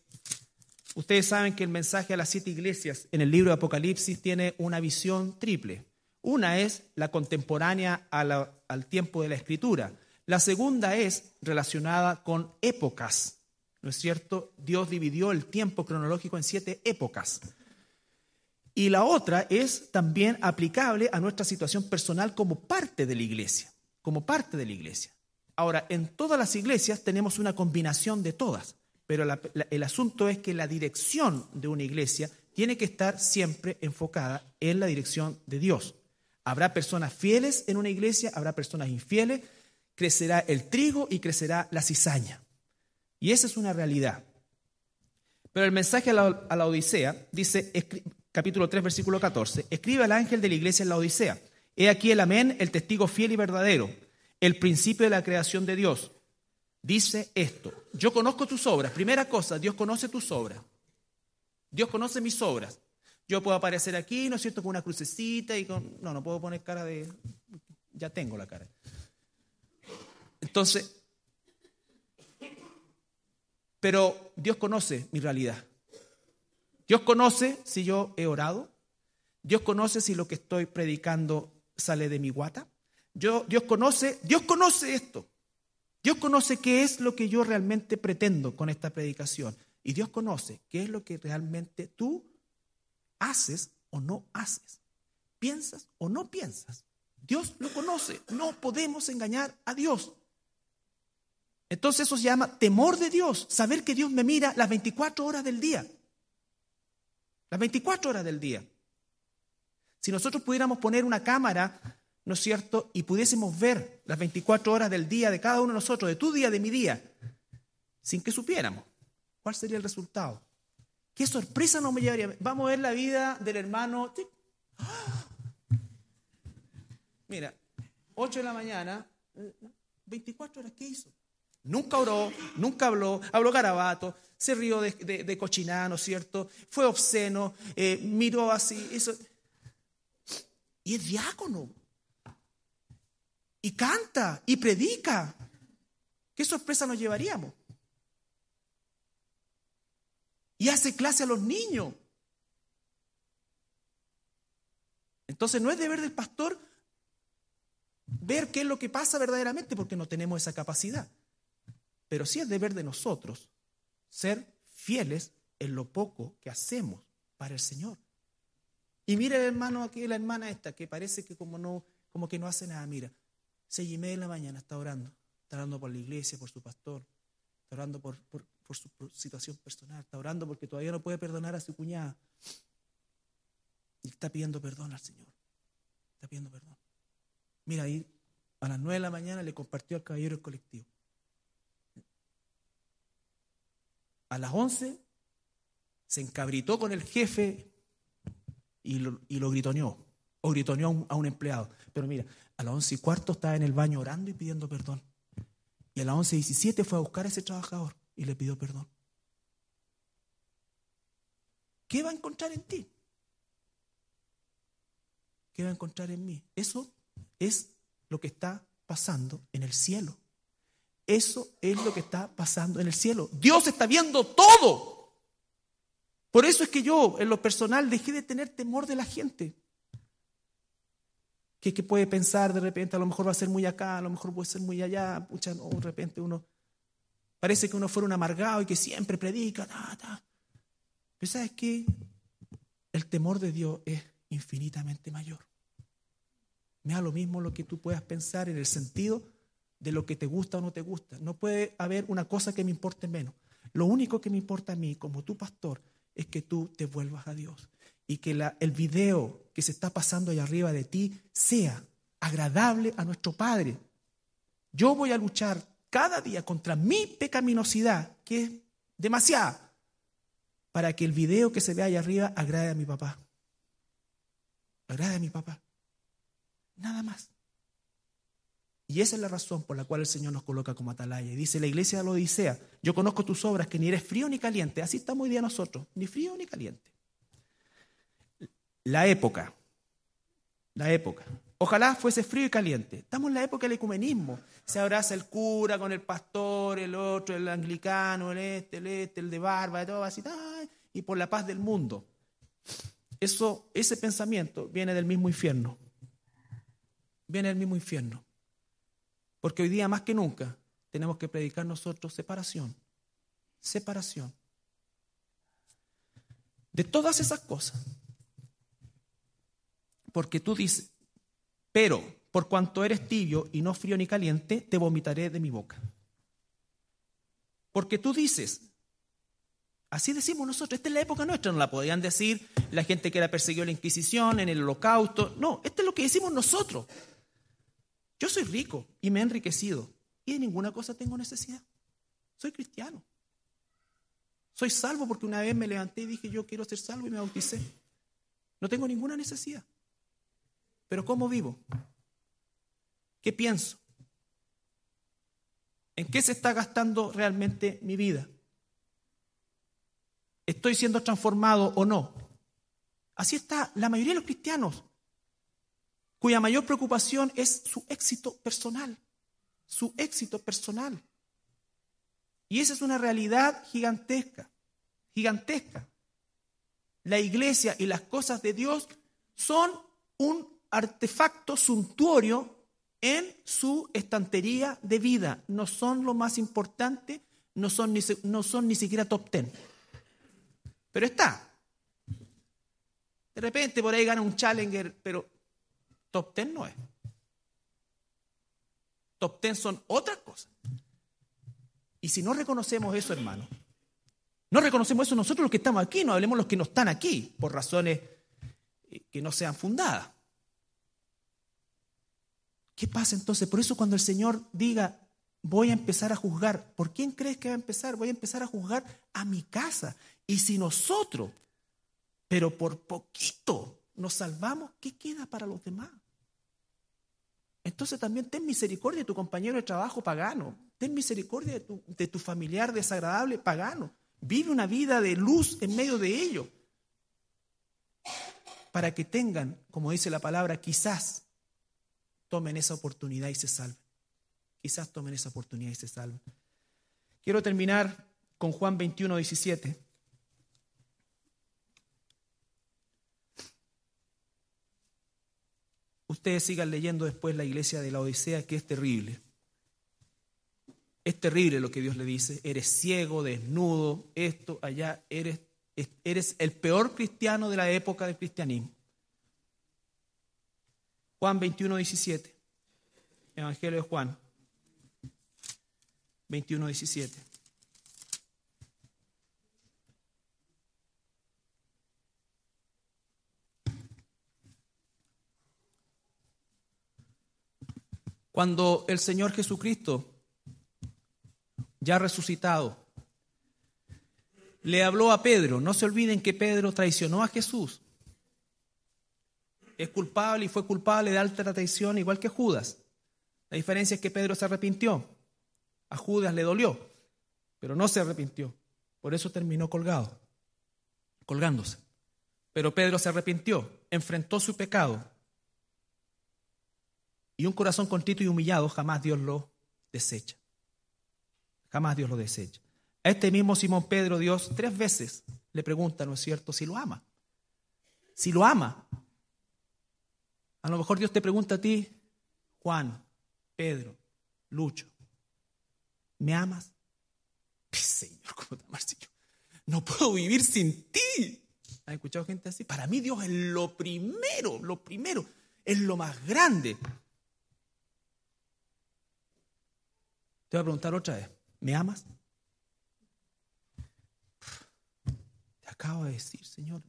ustedes saben que el mensaje a las 7 iglesias en el libro de Apocalipsis tiene una visión triple. Una es la contemporánea al tiempo de la Escritura. La segunda es relacionada con épocas, ¿no es cierto? Dios dividió el tiempo cronológico en 7 épocas. Y la otra es también aplicable a nuestra situación personal como parte de la iglesia, como parte de la iglesia. Ahora, en todas las iglesias tenemos una combinación de todas, pero el asunto es que la dirección de una iglesia tiene que estar siempre enfocada en la dirección de Dios. Habrá personas fieles en una iglesia, habrá personas infieles, crecerá el trigo y crecerá la cizaña. Y esa es una realidad. Pero el mensaje a la Odisea dice, capítulo 3, versículo 14, escribe al ángel de la iglesia en la Odisea, he aquí el amén, el testigo fiel y verdadero, el principio de la creación de Dios. Dice esto, yo conozco tus obras. Primera cosa, Dios conoce tus obras. Dios conoce mis obras. Yo puedo aparecer aquí, ¿no es cierto?, con una crucecita y con... No puedo poner cara de... Ya tengo la cara. Entonces, pero Dios conoce mi realidad. Dios conoce si yo he orado. Dios conoce si lo que estoy predicando sale de mi guata. Dios conoce esto. Dios conoce qué es lo que yo realmente pretendo con esta predicación. Y Dios conoce qué es lo que realmente tú haces o no haces. Piensas o no piensas. Dios lo conoce. No podemos engañar a Dios. Entonces eso se llama temor de Dios. Saber que Dios me mira las 24 horas del día. Las 24 horas del día. Si nosotros pudiéramos poner una cámara, ¿no es cierto?, y pudiésemos ver las 24 horas del día de cada uno de nosotros, de tu día, de mi día, sin que supiéramos, ¿cuál sería el resultado? ¿Qué sorpresa nos llevaría? Vamos a ver la vida del hermano. Mira, 8 de la mañana, 24 horas, ¿qué hizo? Nunca oró, nunca habló garabato, se rió de cochinada, ¿no es cierto? Fue obsceno, miró así, eso. Y es diácono. Y canta, y predica. ¿Qué sorpresa nos llevaríamos? Y hace clase a los niños. Entonces no es deber del pastor ver qué es lo que pasa verdaderamente, porque no tenemos esa capacidad. Pero sí es deber de nosotros ser fieles en lo poco que hacemos para el Señor. Y mira el hermano aquí, la hermana esta, que parece que como que no hace nada. Mira, 6:30 de la mañana está orando por la iglesia, por su pastor, está orando por su situación personal, está orando porque todavía no puede perdonar a su cuñada. Y está pidiendo perdón al Señor. Está pidiendo perdón. Mira, ahí a las 9 de la mañana le compartió al caballero el colectivo. A las 11 se encabritó con el jefe y lo gritoneó. O gritoneó a un empleado. Pero mira, a las 11:15 estaba en el baño orando y pidiendo perdón. Y a las 11:17 fue a buscar a ese trabajador y le pidió perdón. ¿Qué va a encontrar en ti? ¿Qué va a encontrar en mí? Eso es lo que está pasando en el cielo. Eso es lo que está pasando en el cielo. Dios está viendo todo. Por eso es que yo, en lo personal, dejé de tener temor de la gente. Que puede pensar de repente, a lo mejor va a ser muy acá, a lo mejor puede ser muy allá. Pucha, no, de repente parece que uno fuera un amargado y que siempre predica. Pero ¿sabes qué? El temor de Dios es infinitamente mayor. Me da lo mismo lo que tú puedas pensar en el sentido de lo que te gusta o no te gusta. No puede haber una cosa que me importe menos. Lo único que me importa a mí como tu pastor es que tú te vuelvas a Dios y que el video que se está pasando allá arriba de ti sea agradable a nuestro Padre. Yo voy a luchar cada día contra mi pecaminosidad, que es demasiada, para que el video que se ve allá arriba agrade a mi papá. Agrade a mi papá. Nada más. Y esa es la razón por la cual el Señor nos coloca como atalaya. Y dice la iglesia de la Odisea, yo conozco tus obras, que ni eres frío ni caliente. Así estamos hoy día nosotros, ni frío ni caliente. La época. Ojalá fuese frío y caliente. Estamos en la época del ecumenismo. Se abraza el cura con el pastor, el otro, el anglicano, el de barba, todo así, y por la paz del mundo. Ese pensamiento viene del mismo infierno. Viene del mismo infierno. Porque hoy día más que nunca tenemos que predicar nosotros separación. Separación. De todas esas cosas. Porque tú dices, pero por cuanto eres tibio y no frío ni caliente, te vomitaré de mi boca. Porque tú dices, Así decimos nosotros. Esta es la época nuestra. No la podían decir la gente que era perseguido en la Inquisición, en el Holocausto. No, esto es lo que decimos nosotros. Yo soy rico y me he enriquecido y de ninguna cosa tengo necesidad. Soy cristiano. Soy salvo porque una vez me levanté y dije yo quiero ser salvo y me bauticé. No tengo ninguna necesidad. Pero ¿cómo vivo? ¿Qué pienso? ¿En qué se está gastando realmente mi vida? ¿Estoy siendo transformado o no? Así está la mayoría de los cristianos, cuya mayor preocupación es su éxito personal. Su éxito personal. Y esa es una realidad gigantesca, gigantesca. La iglesia y las cosas de Dios son un artefacto suntuorio en su estantería de vida. No son lo más importante, no son ni siquiera top 10. Pero está. De repente por ahí gana un Challenger, pero top 10 no es. Top 10 son otras cosas. Y si no reconocemos eso, hermano, no reconocemos eso nosotros los que estamos aquí, no hablemos los que no están aquí, por razones que no sean fundadas. ¿Qué pasa entonces? Por eso cuando el Señor diga, voy a empezar a juzgar, ¿por quién crees que va a empezar? Voy a empezar a juzgar a mi casa. Y si nosotros, pero por poquito, nos salvamos, ¿qué queda para los demás? Entonces también ten misericordia de tu compañero de trabajo pagano. Ten misericordia de tu familiar desagradable pagano. Vive una vida de luz en medio de ello. Para que tengan, como dice la palabra, quizás tomen esa oportunidad y se salven. Quizás tomen esa oportunidad y se salven. Quiero terminar con Juan 21, 17. Ustedes sigan leyendo después la iglesia de la Odisea, que es terrible. Es terrible lo que Dios le dice. Eres ciego, desnudo, esto, allá. Eres el peor cristiano de la época del cristianismo. Juan 21, 17. Evangelio de Juan 21, 17. Cuando el Señor Jesucristo, ya resucitado, le habló a Pedro, no se olviden que Pedro traicionó a Jesús. Es culpable y fue culpable de alta traición igual que Judas. La diferencia es que Pedro se arrepintió. A Judas le dolió, pero no se arrepintió. Por eso terminó colgándose. Pero Pedro se arrepintió, enfrentó su pecado. Y un corazón contrito y humillado jamás Dios lo desecha. Jamás Dios lo desecha. A este mismo Simón Pedro Dios 3 veces le pregunta, ¿no es cierto?, si lo ama. Si lo ama. A lo mejor Dios te pregunta a ti, Juan, Pedro, Lucho, ¿me amas? Señor, ¿cómo te amas? No puedo vivir sin ti. ¿Has escuchado gente así? Para mí Dios es lo primero, es lo más grande. Te voy a preguntar otra vez, ¿me amas? Te acabo de decir, Señor,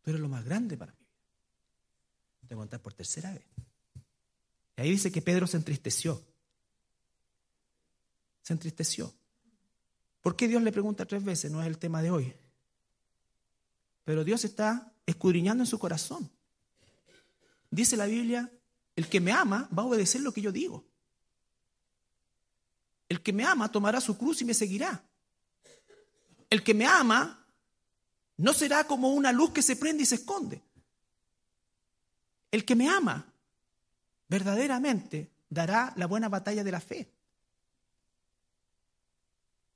tú eres lo más grande para mí. Te voy a contar por tercera vez. Y ahí dice que Pedro se entristeció. Se entristeció. ¿Por qué Dios le pregunta 3 veces? No es el tema de hoy. Pero Dios está escudriñando en su corazón. Dice la Biblia, el que me ama va a obedecer lo que yo digo. El que me ama tomará su cruz y me seguirá. El que me ama no será como una luz que se prende y se esconde. El que me ama verdaderamente dará la buena batalla de la fe.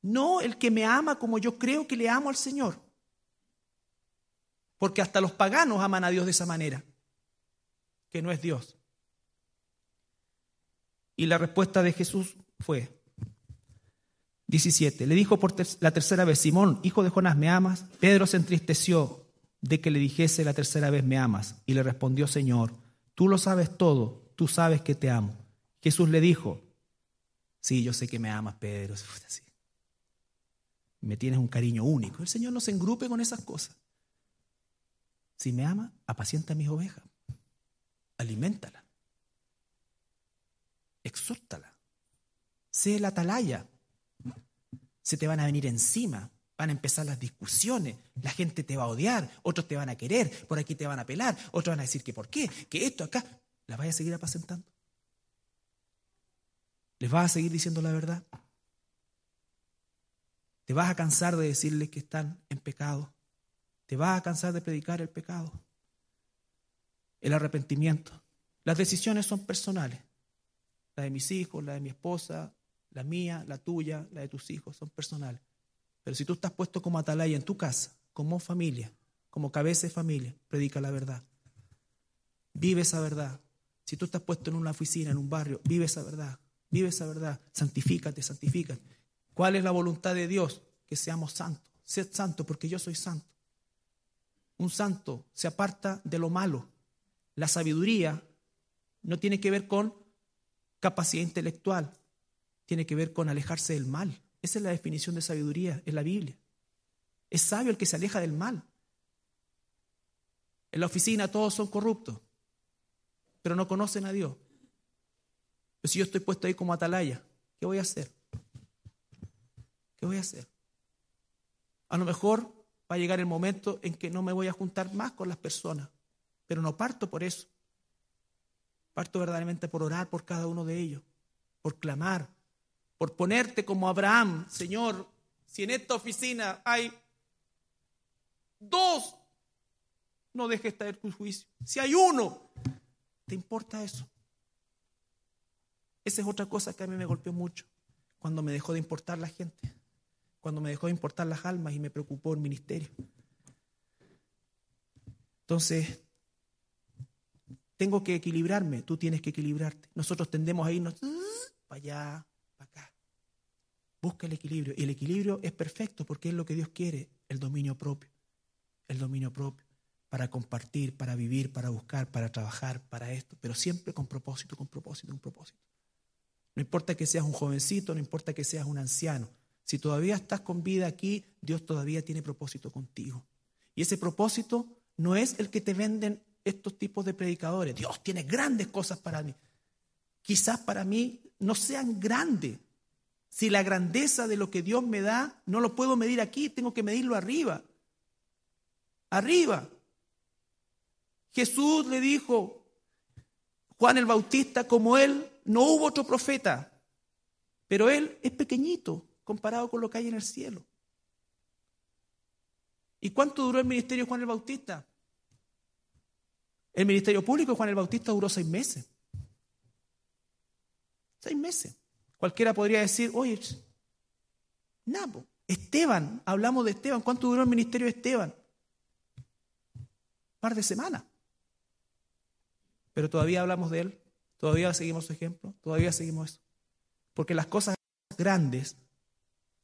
No el que me ama como yo creo que le amo al Señor. Porque hasta los paganos aman a Dios de esa manera, que no es Dios. Y la respuesta de Jesús fue 17. Le dijo por la tercera vez, Simón, hijo de Jonás, ¿me amas? Pedro se entristeció de que le dijese la tercera vez, ¿me amas? Y le respondió, Señor, tú lo sabes todo, tú sabes que te amo. Jesús le dijo, sí, yo sé que me amas, Pedro. me tienes un cariño único. El Señor no se engrupe con esas cosas. Si me ama, apacienta mis ovejas, aliméntala, exhórtala, sé la atalaya. Se te van a venir encima, van a empezar las discusiones, la gente te va a odiar, otros te van a querer, por aquí te van a pelar, otros van a decir que por qué, que esto acá. ¿Las vas a seguir apacentando? ¿Les vas a seguir diciendo la verdad? ¿Te vas a cansar de decirles que están en pecado? ¿Te vas a cansar de predicar el pecado? El arrepentimiento. Las decisiones son personales. La de mis hijos, la de mi esposa, la mía, la tuya, la de tus hijos, son personales. Pero si tú estás puesto como atalaya en tu casa, como familia, como cabeza de familia, predica la verdad. Vive esa verdad. Si tú estás puesto en una oficina, en un barrio, vive esa verdad. Vive esa verdad. Santifícate, santifícate. ¿Cuál es la voluntad de Dios? Que seamos santos. Sed santo porque yo soy santo. Un santo se aparta de lo malo. La sabiduría no tiene que ver con capacidad intelectual. Tiene que ver con alejarse del mal. Esa es la definición de sabiduría en la Biblia. Es sabio el que se aleja del mal. En la oficina todos son corruptos, pero no conocen a Dios. Pero si yo estoy puesto ahí como atalaya, ¿qué voy a hacer? ¿Qué voy a hacer? A lo mejor va a llegar el momento en que no me voy a juntar más con las personas, pero no parto por eso. Parto verdaderamente por orar por cada uno de ellos, por clamar, por ponerte como Abraham. Señor, si en esta oficina hay 2, no dejes caer tu juicio. Si hay 1, ¿te importa eso? Esa es otra cosa que a mí me golpeó mucho, cuando me dejó de importar la gente, cuando me dejó de importar las almas y me preocupó el ministerio. Entonces, tengo que equilibrarme, tú tienes que equilibrarte. Nosotros tendemos a irnos para allá, para acá. Busca el equilibrio, y el equilibrio es perfecto porque es lo que Dios quiere, el dominio propio, para compartir, para vivir, para buscar, para trabajar, para esto, pero siempre con propósito, con propósito, con propósito. No importa que seas un jovencito, no importa que seas un anciano. Si todavía estás con vida aquí, Dios todavía tiene propósito contigo. Y ese propósito no es el que te venden estos tipos de predicadores. Dios tiene grandes cosas para mí. Quizás para mí no sean grandes. Si la grandeza de lo que Dios me da no lo puedo medir aquí, tengo que medirlo arriba. Arriba. Jesús le dijo, Juan el Bautista, como él, no hubo otro profeta, pero él es pequeñito comparado con lo que hay en el cielo. ¿Y cuánto duró el ministerio de Juan el Bautista? El ministerio público de Juan el Bautista duró 6 meses. 6 meses. Cualquiera podría decir, oye, nada. Esteban, hablamos de Esteban. ¿Cuánto duró el ministerio de Esteban? Un par de semanas. Pero todavía hablamos de él, todavía seguimos su ejemplo, todavía seguimos eso. Porque las cosas grandes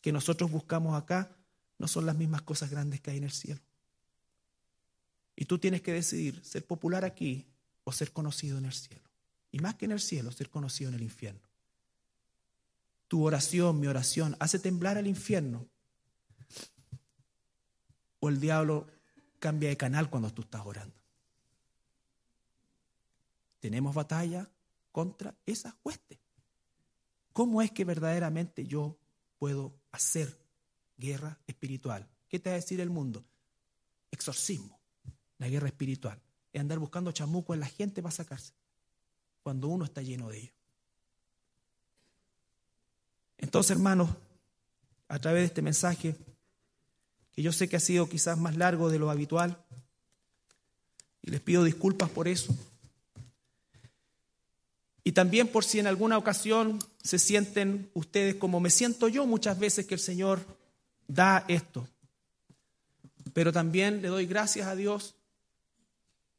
que nosotros buscamos acá no son las mismas cosas grandes que hay en el cielo. Y tú tienes que decidir ser popular aquí o ser conocido en el cielo. Y más que en el cielo, ser conocido en el infierno. Tu oración, mi oración, hace temblar al infierno. O el diablo cambia de canal cuando tú estás orando. Tenemos batalla contra esas huestes. ¿Cómo es que verdaderamente yo puedo hacer guerra espiritual? ¿Qué te va a decir el mundo? Exorcismo, la guerra espiritual. Es andar buscando chamuco en la gente para sacarse, cuando uno está lleno de ello. Entonces, hermanos, a través de este mensaje, que yo sé que ha sido quizás más largo de lo habitual, y les pido disculpas por eso, y también por si en alguna ocasión se sienten ustedes como me siento yo muchas veces, que el Señor da esto. Pero también le doy gracias a Dios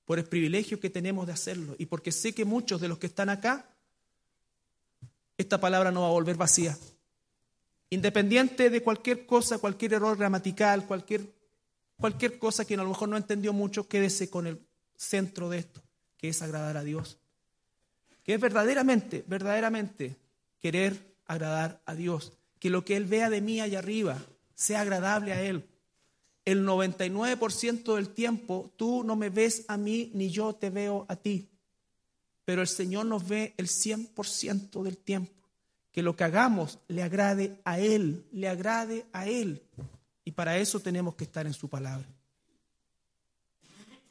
por el privilegio que tenemos de hacerlo, y porque sé que muchos de los que están acá, esta palabra no va a volver vacía. Independiente de cualquier cosa, cualquier error gramatical, cualquier cosa que a lo mejor no entendió mucho, quédese con el centro de esto, que es agradar a Dios. Que es verdaderamente querer agradar a Dios. Que lo que Él vea de mí allá arriba sea agradable a Él. El 99% del tiempo tú no me ves a mí ni yo te veo a ti. Pero el Señor nos ve el 100% del tiempo. Que lo que hagamos le agrade a Él, le agrade a Él. Y para eso tenemos que estar en su palabra.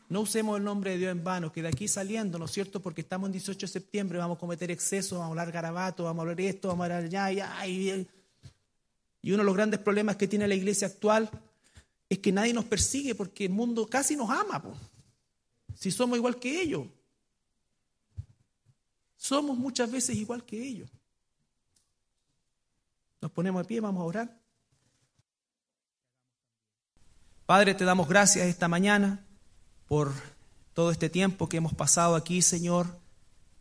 No usemos el nombre de Dios en vano, que de aquí saliendo, ¿no es cierto? Porque estamos en 18 de septiembre, vamos a cometer excesos, vamos a hablar garabato, vamos a hablar esto, vamos a hablar allá. Y uno de los grandes problemas que tiene la iglesia actual es que nadie nos persigue porque el mundo casi nos ama, po. Si somos igual que ellos. Somos muchas veces igual que ellos. Nos ponemos de pie, vamos a orar. Padre, te damos gracias esta mañana por todo este tiempo que hemos pasado aquí, Señor,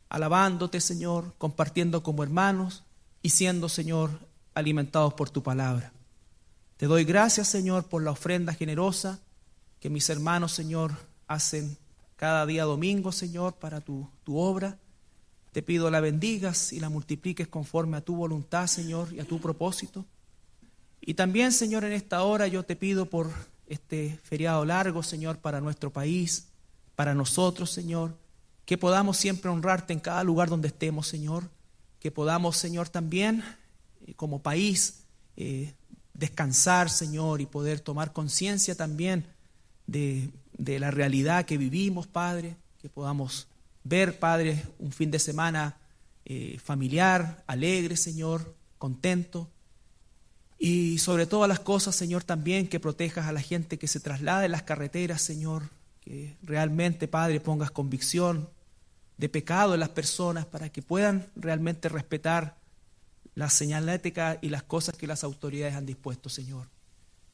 alabándote, Señor, compartiendo como hermanos y siendo, Señor, alimentados por tu palabra. Te doy gracias, Señor, por la ofrenda generosa que mis hermanos, Señor, hacen cada día domingo, Señor, para tu obra. Te pido la bendigas y la multipliques conforme a tu voluntad, Señor, y a tu propósito. Y también, Señor, en esta hora yo te pido por este feriado largo, Señor, para nuestro país, para nosotros, Señor, que podamos siempre honrarte en cada lugar donde estemos, Señor, que podamos, Señor, también como país descansar, Señor, y poder tomar conciencia también de la realidad que vivimos, Padre, que podamos ver, Padre, un fin de semana familiar, alegre, Señor, contento. Y sobre todas las cosas, Señor, también que protejas a la gente que se traslada en las carreteras, Señor, que realmente, Padre, pongas convicción de pecado en las personas para que puedan realmente respetar la señalética y las cosas que las autoridades han dispuesto, Señor.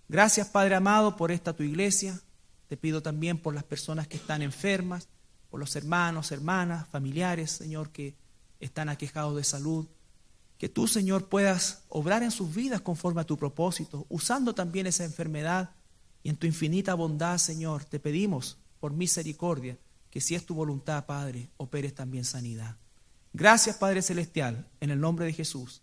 Gracias, Padre amado, por esta tu iglesia. Te pido también por las personas que están enfermas, por los hermanos, hermanas, familiares, Señor, que están aquejados de salud. Que tú, Señor, puedas obrar en sus vidas conforme a tu propósito, usando también esa enfermedad. Y en tu infinita bondad, Señor, te pedimos por misericordia que si es tu voluntad, Padre, operes también sanidad. Gracias, Padre Celestial, en el nombre de Jesús.